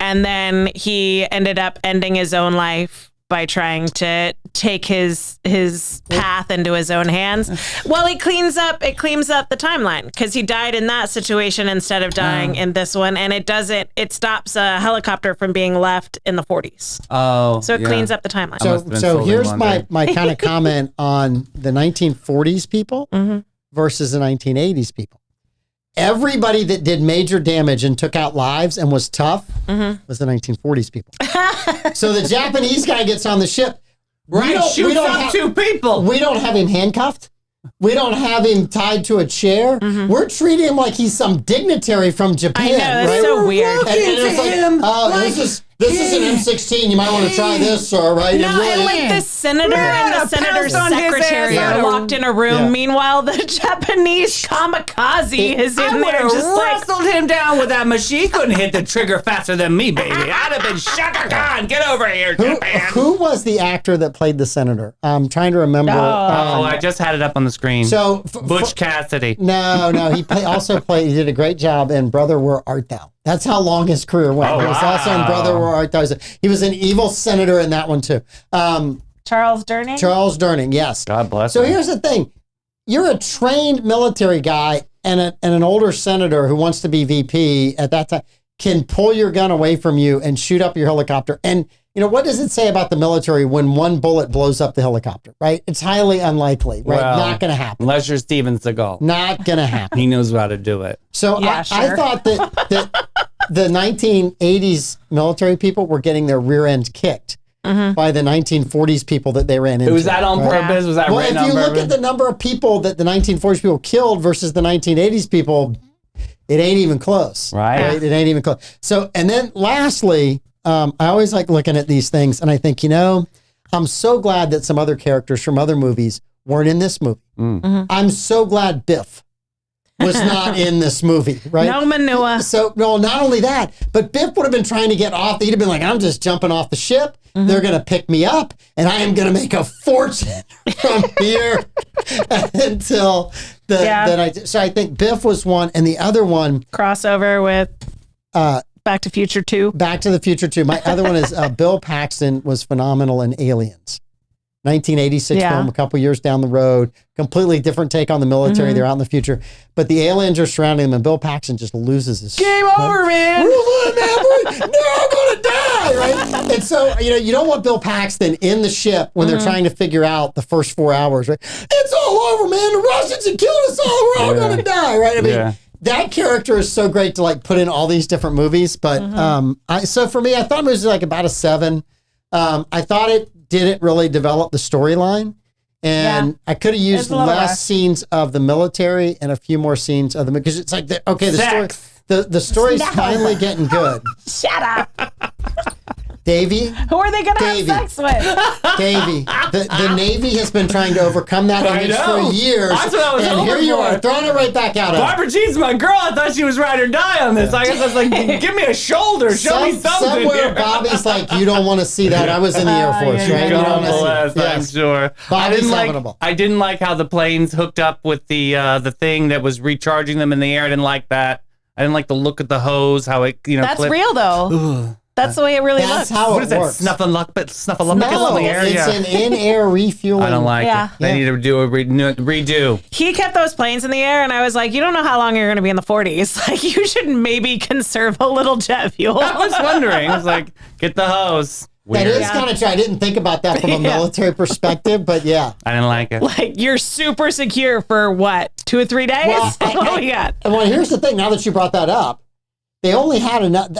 and then he ended up ending his own life by trying to take his path into his own hands. Well, it cleans up the timeline because he died in that situation instead of dying in this one, and it stops a helicopter from being left in the 40s. Oh, So it cleans up the timeline. must have been So slowly here's wondering. my kind of comment on the 1940s people versus the 1980s people. Everybody that did major damage and took out lives and was tough was the 1940s people. So the Japanese guy gets on the ship. Right, shoots up two people. We don't have him handcuffed. We don't have him tied to a chair. We're treating him like he's some dignitary from Japan. I know, that's right? so weird. And it's like, oh, this is an M16. You might want to try this, sir, right? No, And really- and like the senator and the senator's pounce on his secretary ass. are locked in a room. Yeah. Meanwhile, the Japanese kamikaze is in there just like, wrestled him down with that machine. He couldn't hit the trigger faster than me, baby. I'd have been Shaka Khan. Get over here, Japan. who was the actor that played the senator? I'm trying to remember. Oh, I just had it up on the screen. So Butch Cassidy. No, he he did a great job in Brother, Where Art Thou? That's how long his career went. Oh, He was also in wow. Brother, Where Art Thou? He was an evil senator in that one too. Charles Durning. Charles Durning, yes. God bless So him. here's the thing. You're a trained military guy and an older senator who wants to be VP at that time can pull your gun away from you and shoot up your helicopter. And what does it say about the military when one bullet blows up the helicopter, right? It's highly unlikely, right? Well, Not going to happen. Unless you're Steven Seagal. Not going to happen. He knows how to do it. So Yeah, I sure. thought that the 1980s military people were getting their rear ends kicked by the 1940s people that they ran into. Was that on right? purpose? Was that Well, written if on you look purpose? at the number of people that the 1940s people killed versus the 1980s people, it ain't even close. Right. It ain't even close. So, and then lastly, I always like looking at these things and I think, I'm so glad that some other characters from other movies weren't in this movie. I'm so glad Biff was not in this movie, right? No manure. So, no, not only that, but Biff would have been trying to get off. He'd have been like, I'm just jumping off the ship. They're going to pick me up, and I am going to make a fortune from here until So I think Biff was one, and the other one, Crossover with Back to Future 2. Back to the Future 2. My other one is Bill Paxton was phenomenal in Aliens. 1986 Yeah. film, a couple years down the road, completely different take on the military. They're out in the future, but the aliens are surrounding them, and Bill Paxton just loses his Game over, man. No, I'm gonna die, right? And so, you don't want Bill Paxton in the ship when they're trying to figure out the first 4 hours, right? It's all over, man. The Russians have killed us all. We're all gonna die, right? I mean, that character is so great to put in all these different movies. But so for me, I thought it was about a 7. I thought it didn't really develop the storyline. And I could have used less scenes of the military and a few more scenes of the, because it's like, the story's finally getting good. Shut up. Davey, Who are they going to have Davey. sex with? Davey, the Navy has been trying to overcome that image know. for years. That's what I was and here hoping you for. are, throwing it right back out of Barbara Jean's my girl. I thought she was ride or die on this. I guess I was like, give me a shoulder. Show me something. Somewhere here. Bobby's like, you don't want to see that. I was in the Air Force, yeah, right? yeah. You don't God wanna see- bless, I'm yes. sure. Bobby's habitable. I didn't like how the planes hooked up with the thing that was recharging them in the air. I didn't like that. I didn't like the look of the hose, how it, That's clipped. real, though. That's the way it really That's looks. how What it is that? works. Snuffleupagus No, in the air? it's Yeah. an in-air refueling. I don't like Yeah. it. They need to do a redo. He kept those planes in the air, and I was like, you don't know how long you're going to be in the 40s. Like, you should maybe conserve a little jet fuel. I was wondering. I was like, get the hose. That Weird. is kind of true. I didn't think about that from a military perspective, but yeah. I didn't like it. Like, you're super secure for what, 2 or 3 days? Well, What we got? Well, here's the thing. Now that you brought that up, they only had enough.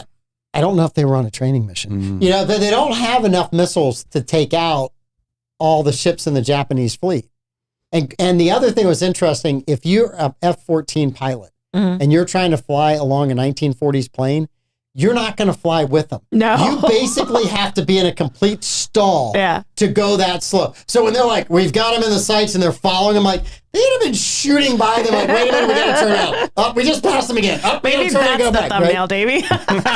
I don't know if they were on a training mission. You know, they don't have enough missiles to take out all the ships in the Japanese fleet. And the other thing was interesting. If you're a F-14 pilot and you're trying to fly along a 1940s plane, you're not going to fly with them. No. You basically have to be in a complete stall Yeah. to go that slow. So when they're like, we've got them in the sights and they're following them, like, they'd have been shooting by them like, wait a minute, we got to turn out. Oh, we just passed them again. Oh, we Maybe got to turn and that's go the back. thumbnail, Right? Davey.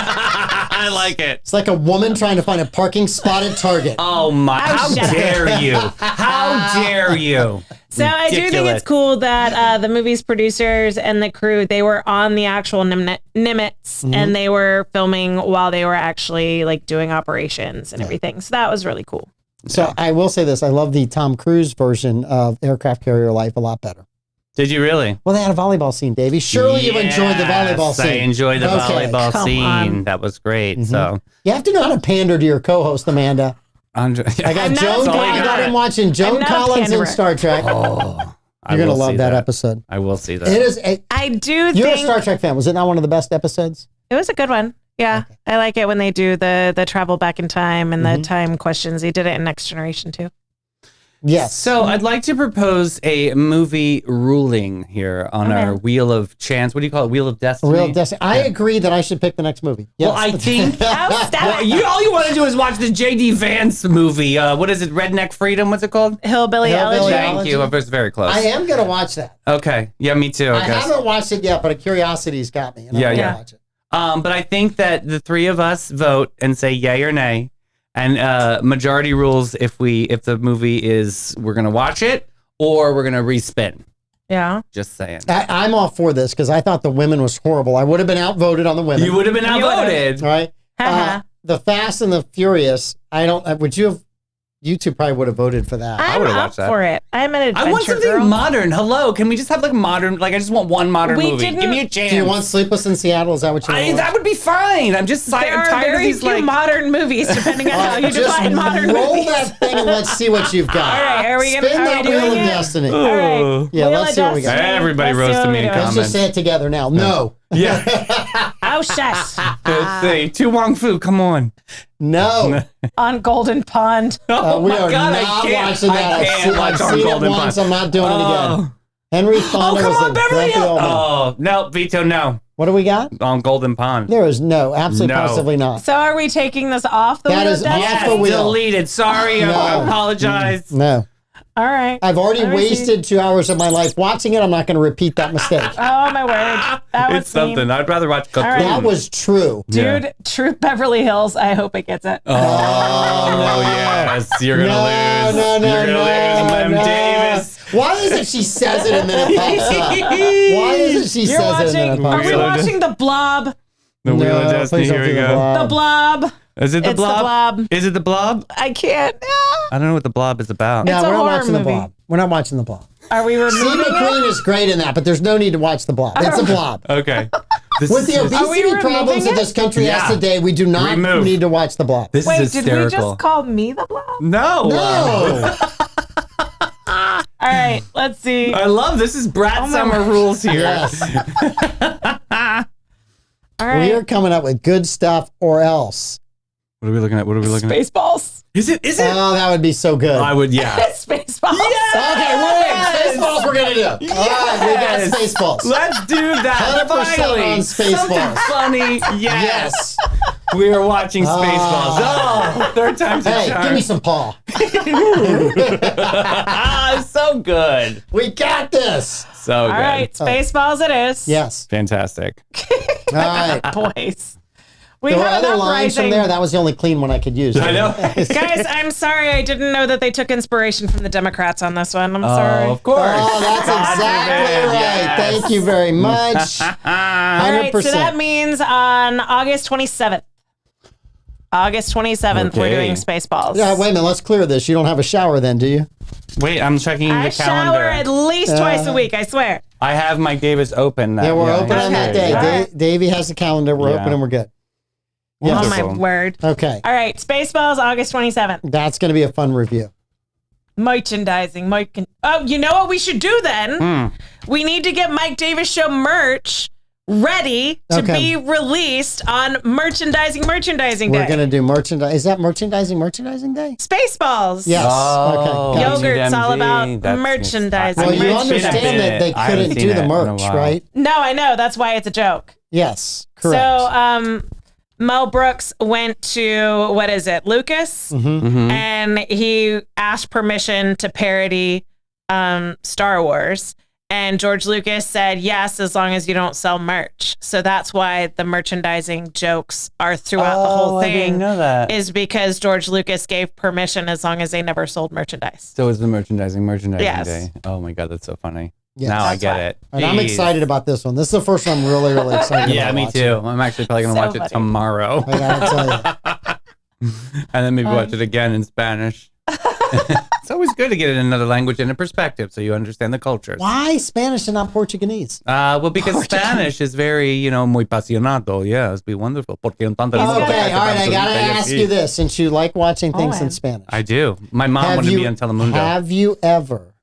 I like it. It's like a woman trying to find a parking spot at Target. Oh my! How shut up. dare you? How dare you? So I do think Ridiculous. it's cool that the movie's producers and the crew, they were on the actual Nimitz and they were filming while they were actually like doing operations and everything. So that was really cool. So I will say this. I love the Tom Cruise version of Aircraft Carrier Life a lot better. Did you really? Well, they had a volleyball scene, Davey. Surely you enjoyed the volleyball Yes, scene. I enjoyed the Okay. volleyball Come scene. on. That was great. So, You have to know how to pander to your co-host, Amanda. Andre, I got I'm not Joan. a I got him watching Joan not a Collins in panderer. Star Trek. I You're going to will love see that episode. I will see that. It is. I do You're a think Star Trek fan. Was it not one of the best episodes? it was a good one. Yeah. I like it when they do the travel back in time and the time questions. They did it in Next Generation too. Yes. So I'd like to propose a movie ruling here on our Wheel of Chance. What do you call it? Wheel of Destiny? Real Destiny. I agree that I should pick the next movie. Yes. Well, I think Oh, stop it. all you want to do is watch the J.D. Vance movie. What is it? Redneck Freedom? What's it called? Hillbilly Hillbilly Elegy. Elegy. Thank you. I was very close. I am going to watch that. Okay. Yeah, me too. I guess. haven't watched it yet, but a curiosity's got me. And Yeah, I'm gonna yeah. watch it. But I think that the three of us vote and say yay or nay, and majority rules if the movie is we're gonna watch it or we're gonna respin. Yeah. Just saying. I'm all for this because I thought The Women was horrible. I would have been outvoted on The Women. You would have been You would've. outvoted. Right? The Fast and the Furious, I don't, would you have, you two probably would have voted for that. I'm would've up watched that. for it. I'm an adventure I want something girl. modern. Hello, can we just have like modern? Like I just want one modern We movie. didn't- Give me a chance. Do you want Sleepless in Seattle? Is that what you want? That would be fine. I'm just There I'm are tired of very these few like. modern movies, depending on how you Just define modern roll movies. that thing and let's see what you've got. All right, are we gonna- Spin are we that Wheel doing of it? Destiny. All right. Yeah, Wheel let's of see what we got. Destiny. Everybody Let's see roasted what me in we got. Let's just say it together now. No. Yeah. Oh, shush. Let's see. Tu Wong Fu, come on. No. On Golden Pond. Oh we my are God, not I can't. watching that. I can't watch I've on seen it Golden once. Pond. I'm not doing it again. Henry Oh, Fonda come was on, a Beverly grumpy Hills. old man. Oh, no, veto, no. What do we got? On Golden Pond. There is no, absolutely, No. positively not. So are we taking this off the That Wheel is of Destiny? off the wheel. Deleted. Sorry, No. I apologize. No. All right. I've already Let me see. wasted 2 hours of my life watching it. I'm not going to repeat that mistake. Oh, my word. That was It's something. I'd rather watch Cocoon. right. That was true. Dude, True Beverly Hills. I hope it gets it. Oh, yes. You're going to lose. No, You're going to lose, Lem no. Davis. Why is it she says it and then it pops up? Why is it she You're says it and then watching, it are pops we up? watching The Blob? The Wheel of No, Destiny. please don't Here do we the go. Blob. The Blob. Is it the It's The Blob? Blob. Is it the Blob? I can't. I don't know what the Blob is about. No, It's a we're not horror watching movie. the Blob. We're not watching the Blob. Are we Steve removing it? McQueen is great in that, but there's no need to watch the Blob. It's a Blob. Okay. This With the is- obesity removing problems that it? this country Yeah. has today, we do not Remove. need to watch the Blob. This Wait, is did we hysterical. just call me The Blob? No. No. All right, let's see. I love this. Is Brat Summer rules here. Yes. All right. We are coming up with good stuff or else. What are we looking at? What are we looking at? Spaceballs. Is it? Is it? Oh, that would be so good. I would. Yeah. Spaceballs. Okay, we're in. Spaceballs we're going to do. All right, we got Yes. Spaceballs. Let's do that. 100% Finally. on Spaceballs. Something funny. Yes. Yes. We were watching Spaceballs. Oh, third time's a Hey, charm. give me some paw. So good. We got this. So All good. right, Spaceballs it is. Yes. Fantastic. All right. Boys. We There were have an other lines from uprising. there. That was the only clean one I could use. I know. Guys, I'm sorry. I didn't know that they took inspiration from the Democrats on this one. I'm sorry. Of course. Oh, that's exactly right. Yes. Thank you very much. All right, 100%. so that means on August 27th. August 27th, we're Okay. doing Spaceballs. Yeah, wait a minute. Let's clear this. You don't have a shower then, do you? Wait, I'm checking I the calendar. shower at least twice a week, I swear. I have Mike Davis open. That, Yeah, we're open on that day. All right. Davey has the calendar. We're Yeah. open and we're good. Oh, Yes. my Wonderful. word. Okay. All right, Spaceballs, August 27th. That's going to be a fun review. Merchandising. Oh, you know what we should do then? We need to get Mike Davis Show merch ready to Okay. be released on Merchandising Day. We're going to do merchandise. Is that merchandising day? Spaceballs. Yes. Oh, Okay. Got it. Yogurt's all MG. about That's- merchandising. Well, you It's been a understand that they minute. I haven't couldn't seen do the it in a merch, while. right? No, I know. That's why it's a joke. Yes. Correct. So, Mel Brooks went to, what is it, Lucas? Mm-hmm. And he asked permission to parody Star Wars. And George Lucas said, yes, as long as you don't sell merch. So that's why the merchandising jokes are throughout the whole I didn't thing. know that. Is because George Lucas gave permission as long as they never sold merchandise. So is the merchandising Yes. day. Oh my God, that's so funny. Yes. Now I That's get why. it. And I'm Jeez. excited about this one. This is the first one I'm really, really excited about. Yeah, me watching. too. I'm actually probably going to So watch it funny. tomorrow. I got to tell you. And then maybe watch it again in Spanish. It's always good to get it in another language and a perspective so you understand the cultures. Why Spanish and not Portuguese? Well, because Spanish is very, muy apasionado. Yeah, it'd be wonderful. Porque un tanto Okay, all respeto right. I got to absolutamente ask así. you this, since you like watching things in man. Spanish. I do. My mom wanted to be on Telemundo. Have you ever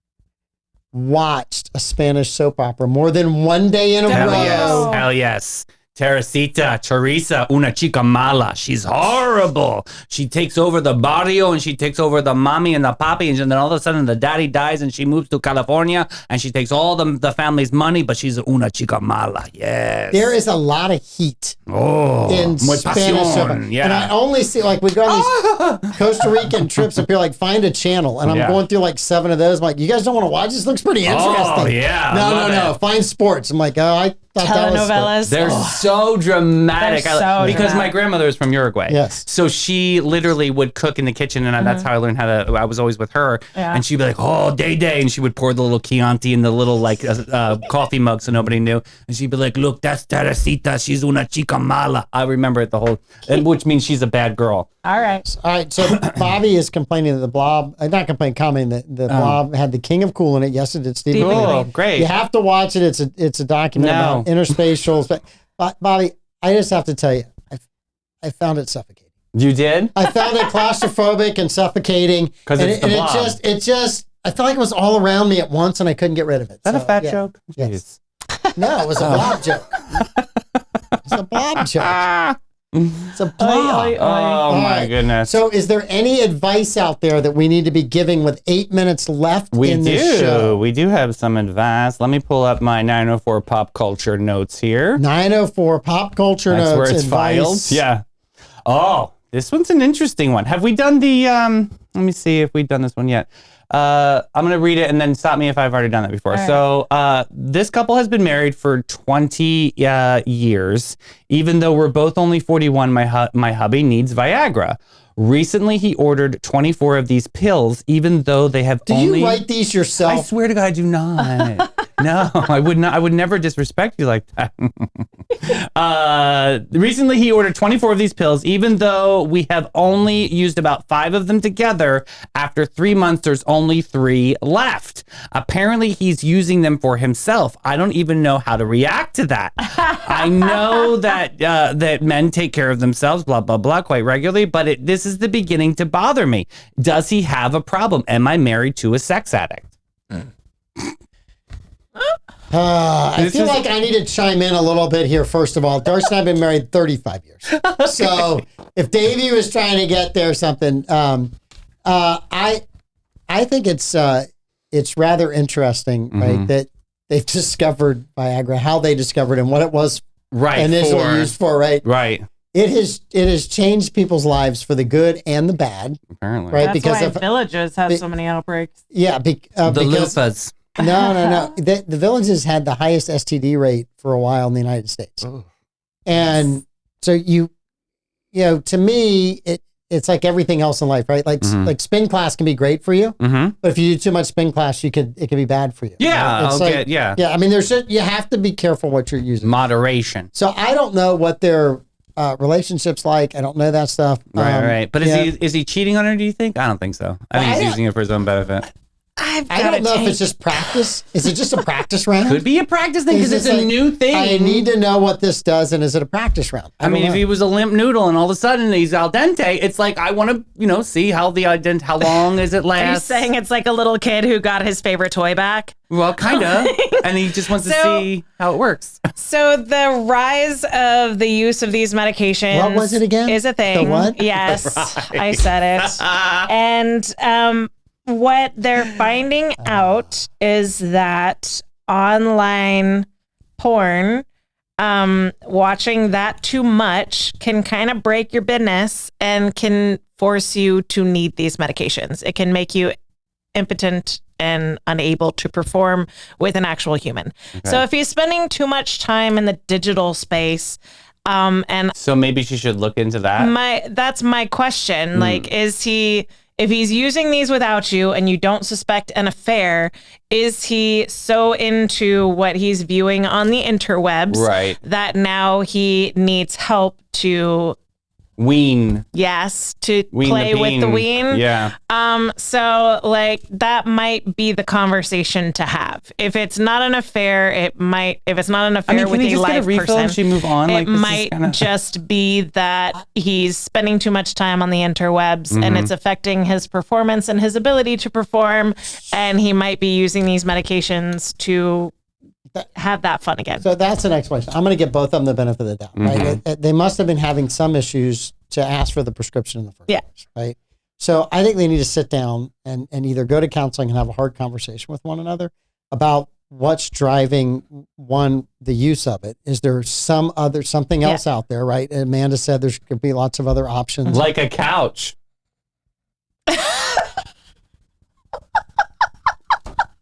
watched a Spanish soap opera more than one day in a Hell row? yes. Hell yes. Teresita, Teresa, una chica mala. She's horrible. She takes over the barrio and she takes over the mommy and the papi. And then all of a sudden the daddy dies and she moves to California and she takes all the family's money, but she's una chica mala. Yes. There is a lot of heat oh, in muy Spanish soap pasión. opera. Yeah. And I only see, like, we go on these Costa Rican trips up here, like, find a channel. And I'm Yeah. going through like 7 of those. I'm like, you guys don't want to watch this? Looks pretty interesting. Oh, yeah. No, Love no. it. Find sports. I'm like, oh, I thought that was Telenovelas. They're so dramatic. They're so Because my dramatic. grandmother is from Uruguay. Yes. So she literally would cook in the kitchen, and that's how I learned how to. I was always with her, Yeah. and she'd be like, "Oh, day," and she would pour the little Chianti in the little like coffee mug so nobody knew, and she'd be like, "Look, that's Teresita. She's una chica mala." I remember it the whole, which means she's a bad girl. All right. All right, so Bobby is complaining that the Blob, not complaining, commenting that the Blob had the King of Cool in it. Yes, it did. Steve Stephen McQueen. Oh, great. You have to watch it. It's a document No. about interspatials. But Bobby, I just have to tell you, I found it suffocating. You did? I found it claustrophobic and suffocating. 'Cause and it's the Blob. it just, I felt like it was all around me at once, and I couldn't get rid of it. Is that a So, fat yeah. joke? Yes. Jeez. No, it was a Blob joke. It's a Blob joke. It's a Blob. Oh my right. goodness. So, is there any advice out there that we need to be giving with 8 minutes left We in this show? We do have some advice. Let me pull up my 904 pop culture notes here. 904 pop culture That's notes. where it's advice. filed. Yeah. Oh, this one's an interesting one. Have we done the? Let me see if we've done this one yet. I'm gonna read it and then stop me if I've already done that before. All right. So, this couple has been married for 20 years. Even though we're both only 41, my hubby needs Viagra. Recently, he ordered 24 of these pills, even though they have Do only. you write these I yourself? swear to God, I do not. No, I would not. I would never disrespect you like that. Recently, he ordered 24 of these pills, even though we have only used about 5 of them together. After 3 months, there's only 3 left. Apparently, he's using them for himself. I don't even know how to react to that. I know that that men take care of themselves, blah blah blah, quite regularly, but this is the beginning to bother me. Does he have a problem? Am I married to a sex addict? I This feel is- like I need to chime in a little bit here. First of all, Darcy and I have been married 35 years. So if Davey was trying to get there something, I think it's rather interesting, right? That they've discovered Viagra, how they discovered and what it was Right. initially used for, right? Right. It has changed people's lives for the good and the bad. Apparently. Right. That's Because why of villages have so many outbreaks. the The because loofahs. no. The villages had the highest STD rate for a while in the United States. And so to me, it's like everything else in life, right? Like like spin class can be great for you, but if you do too much spin class, it can be bad for you. Yeah, right? yeah. I mean, you have to be careful what you're using. Moderation. So I don't know what their relationships like. I don't know that stuff. Right. But is he cheating on her? Do you think? I don't think so. I think he's using it for his own benefit. I don't know if it's just practice. Is it just a practice round? Could be a practice thing because it's a new thing. I need to know what this does, and is it a practice round? I mean, if he was a limp noodle and all of a sudden he's al dente, it's like I want to, see how how long is it last? Are you saying it's like a little kid who got his favorite toy back? Well, kind of, and he just wants to see how it works. So the rise of the use of these medications, What was it again? Is a thing. The what? Yes, I said it. And what they're finding out is that online porn, watching that too much can kind of break your business and can force you to need these medications. It can make you impotent and unable to perform with an actual human. Okay. So if he's spending too much time in the digital space, and so maybe she should look into that. That's my question. Like, if he's using these without you and you don't suspect an affair, is he so into what he's viewing on the interwebs that now he needs help to wean? Yes, to wean play with the wean. Yeah. So like that might be the conversation to have. If it's not an affair, it might. If it's not an affair with a live person, she move on. It might just be that he's spending too much time on the interwebs and it's affecting his performance and his ability to perform, and he might be using these medications to have that fun again. So that's the next question. I'm going to give both of them the benefit of the doubt. Right? They must have been having some issues to ask for the prescription in the first place, right? So I think they need to sit down and either go to counseling and have a hard conversation with one another about what's driving the use of it. Is there something else out there, right? Amanda said there could be lots of other options. Like a couch.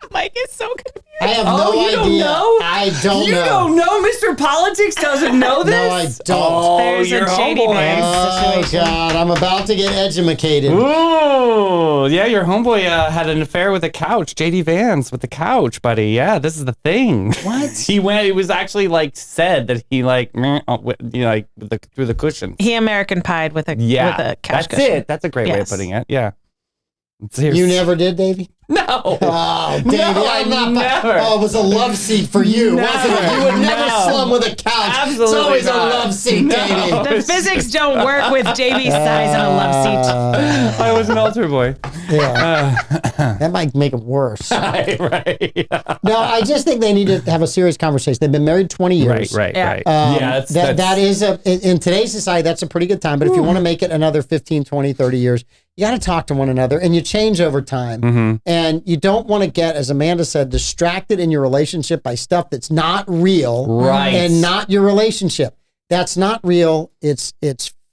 Mike is so confused. I have no idea. Don't know? I don't know. You don't know? Mr. Politics doesn't know this? No, I don't. Oh, There's you're a JD Vance Oh, situation. God. I'm about to get edumacated. Ooh, yeah, your homeboy had an affair with a couch. JD Vance with the couch, buddy. Yeah, this is the thing. What? It was actually said that he through the cushion. He American pied with a couch that's cushion. it. That's a great way of putting it. Yeah. You never did, Davey? No. Oh, Davey, never. Oh, it was a love seat for you, wasn't it? You would never slum with a couch. Absolutely It's always not. a love seat, Davey. The physics don't work with Davey's size in a love seat. I was an altar boy. Yeah. That might make it worse. Right. No, I just think they need to have a serious conversation. They've been married 20 years. Right. Yeah, that is in today's society, that's a pretty good time. But if you want to make it another 15, 20, 30 years, you got to talk to one another, and you change over time. And you don't want to get, as Amanda said, distracted in your relationship by stuff that's not real and not your relationship. That's not real. It's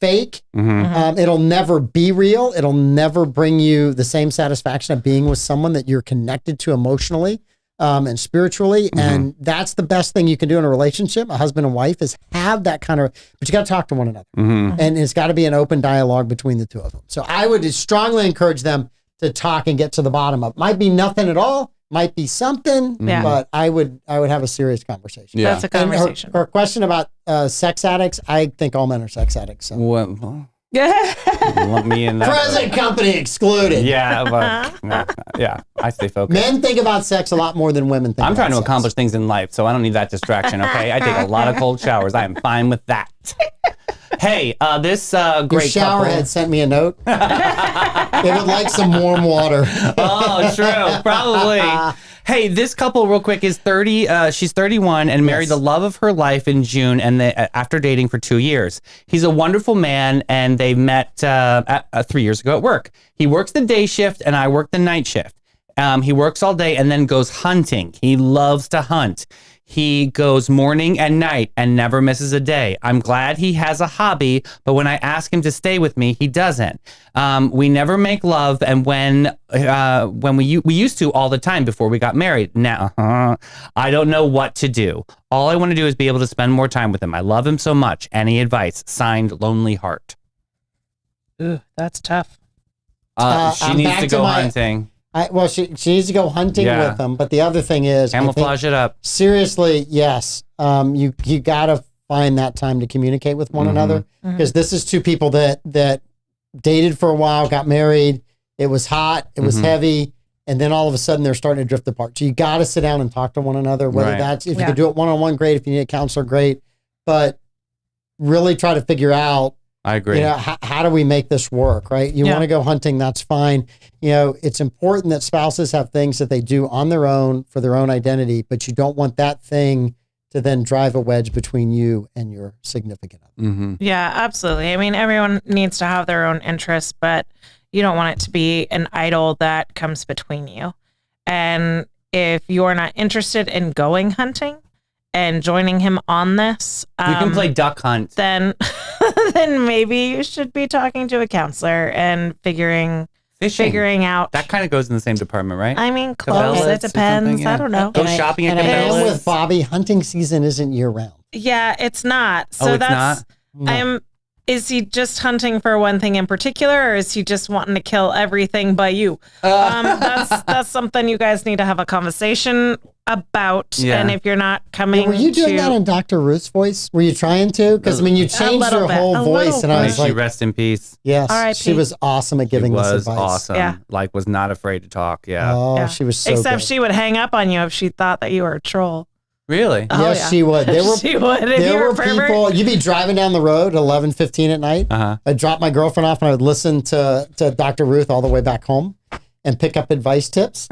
fake. It'll never be real. It'll never bring you the same satisfaction of being with someone that you're connected to emotionally and spiritually. And that's the best thing you can do in a relationship, a husband and wife, is have that kind of, but you got to talk to one another. And it's got to be an open dialogue between the two of them. So I would strongly encourage them to talk and get to the bottom of it. Might be nothing at all, might be something, but I would have a serious conversation. Yeah. That's a conversation. Her question about sex addicts, I think all men are sex addicts. So. Well, lump me in that. Present company excluded. Yeah, well, yeah, I stay focused. Men think about sex a lot more than women think. I'm trying to about sex. accomplish things in life, so I don't need that distraction, okay? I take a lot of cold showers. I am fine with that. Hey, this Your great shower couple. head sent me a note. They would like some warm water. Oh, true. Probably. Hey, this couple, real quick, is 30. She's 31 and married the love of her life in June, and after dating for 2 years. He's a wonderful man, and they met 3 years ago at work. He works the day shift, and I work the night shift. He works all day and then goes hunting. He loves to hunt. He goes morning and night and never misses a day. I'm glad he has a hobby, but when I ask him to stay with me, he doesn't. We never make love, and when we used to all the time before we got married. Now, I don't know what to do. All I want to do is be able to spend more time with him. I love him so much. Any advice? Signed, Lonely Heart. Ooh, that's tough. She I'm needs back to to go my- hunting. She needs to go hunting Yeah. with them. But the other thing is, I think, Camouflage it up. seriously, yes, you got to find that time to communicate with one another, because this is two people that dated for a while, got married. It was hot, it was heavy, and then all of a sudden they're starting to drift apart. So you got to sit down and talk to one another. Whether Right. that's if you can do it one-on-one, great. If you need a counselor, great. But really try to figure out, I agree. how do we make this work, right? You want to go hunting, that's fine. It's important that spouses have things that they do on their own for their own identity, but you don't want that thing to then drive a wedge between you and your significant other. Yeah, absolutely. I mean, everyone needs to have their own interests, but you don't want it to be an idol that comes between you. And if you're not interested in going hunting and joining him on this, You can play duck hunt. then then maybe you should be talking to a counselor and figuring out. That kind of goes in the same department, right? I mean, close. Cabela's It or depends. something, yeah. I don't know. Go shopping at And I am Cabela's. with Bobby, hunting season isn't year round. Yeah, it's not. So Oh, it's that's No. Is he just hunting for one thing in particular, or is he just wanting to kill everything but you? That's something you guys need to have a conversation about. Yeah. And if you're not coming, Were you doing to, that in Dr. Ruth's voice? Were you trying to? Because you changed little your bit, whole a voice, little and I May was she like, rest in peace. yes, R.I.P. she was awesome at She giving this was advice. awesome. Yeah. Like, was not afraid to talk. Yeah. Oh, Yeah. she was so except good. she would hang up on you if she thought that you were a troll. Really? Oh, Yes, yeah. she would. There were She would. If you there were were a pervert. people. You'd be driving down the road at 11:15 at night. Uh-huh. I'd drop my girlfriend off, and I would listen to Dr. Ruth all the way back home, and pick up advice tips.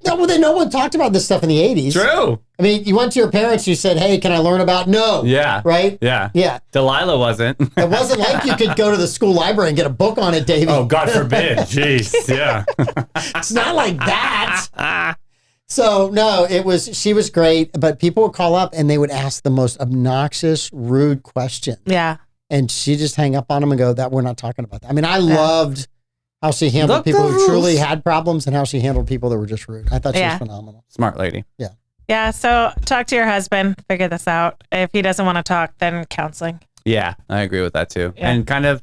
No one talked about this stuff in the 80s. True. I mean, you went to your parents. You said, "Hey, can I learn about?" No. Yeah. Right. Yeah. Yeah. Delilah wasn't. It wasn't like you could go to the school library and get a book on it, Davey. Oh, God forbid. Jeez. Yeah. It's not like that. So no, she was great, but people would call up and they would ask the most obnoxious, rude questions. Yeah. And she just hang up on them and go, that we're not talking about that. I mean, I loved how she handled Look people the who truly rules. had problems and how she handled people that were just rude. I thought she was Yeah. phenomenal. Smart lady. Yeah. So talk to your husband, figure this out. If he doesn't want to talk, then counseling. Yeah, I agree with that too. Yeah. And kind of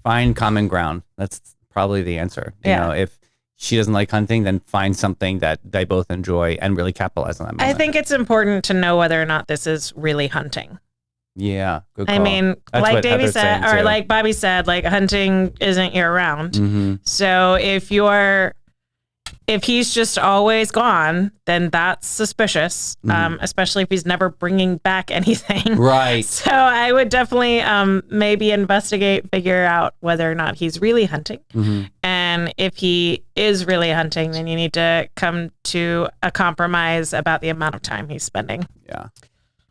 find common ground. That's probably the answer. You Yeah. know, if she doesn't like hunting, then find something that they both enjoy and really capitalize on that moment. I think it's important to know whether or not this is really hunting. Yeah, good call. I mean, That's like what Davey Heather's said, saying, or too. like Bobby said, like hunting isn't year round. Mhm. So if he's just always gone, then that's suspicious, especially if he's never bringing back anything. Right. So I would definitely maybe investigate, figure out whether or not he's really hunting. Mm-hmm. And if he is really hunting, then you need to come to a compromise about the amount of time he's spending. Yeah.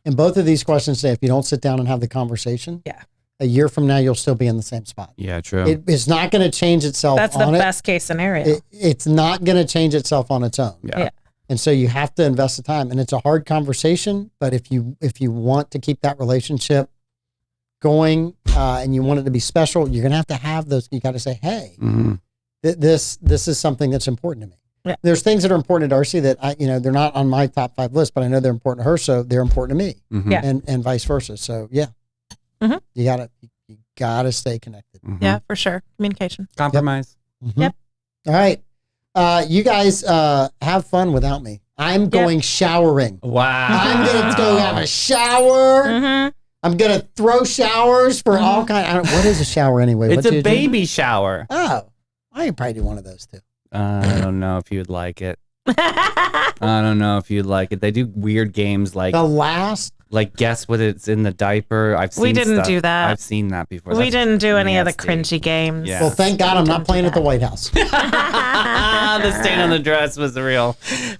And both of these questions say, if you don't sit down and have the conversation, Yeah. a year from now, you'll still be in the same spot. Yeah, true. It's not going to change itself That's the on it. best case scenario. It's not going to change itself on its own. yeah. Yeah. And so you have to invest the time, and it's a hard conversation. But if you want to keep that relationship going and you want it to be special, you're going to have those. You got to say, hey, Mhm. this is something that's important to me. Yeah. There's things that are important to Darcy that they're not on my top 5 list, but I know they're important to her, so they're important to me, Mhm. Yeah. and vice versa. So yeah, Mhm. you gotta stay connected. Mhm. Yeah, for sure. Communication. Compromise. Mhm. Yep. All right, you guys have fun without me. I'm going showering. Wow. I'm gonna go have a shower. Mm-hmm. I'm gonna throw showers for all kind. What is a shower anyway? It's What do a you do? baby shower. Oh, I could probably do one of those too. I don't know if you'd like it. I don't know if you'd like it. They do weird games like The last guess what it's in the diaper. I've seen We didn't stuff. do that. I've seen that before. We That's didn't do any of the nasty. cringy games. Yeah. well, thank God I'm not didn't do playing at the that. White House. The stain on the dress was the real.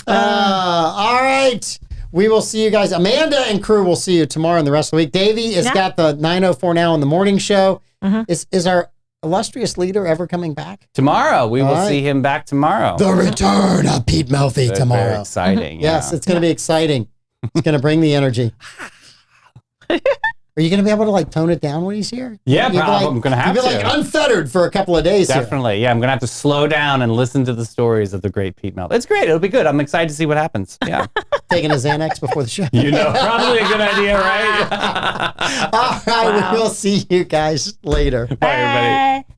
All right. We will see you guys. Amanda and crew will see you tomorrow and the rest of the week. Davey has Yeah. got the 9:04 now in the morning show. Mhm. Is our illustrious leader ever coming back? Tomorrow. We will All right. see him back tomorrow. The return of Pete Melfi Very tomorrow. exciting. Yes, yeah. it's going to be exciting. It's going to bring the energy. Are you going to be able to like tone it down when he's here? Yeah, You'll be probably. I'm going to have You'll be to. like unfettered for a couple of days here. Definitely. Yeah, I'm going to have to slow down and listen to the stories of the great Pete Mel. It's great. It'll be good. I'm excited to see what happens. Yeah. Taking a Xanax before the show. You know, probably a good idea, right? All right, we'll see you guys later. Bye, everybody.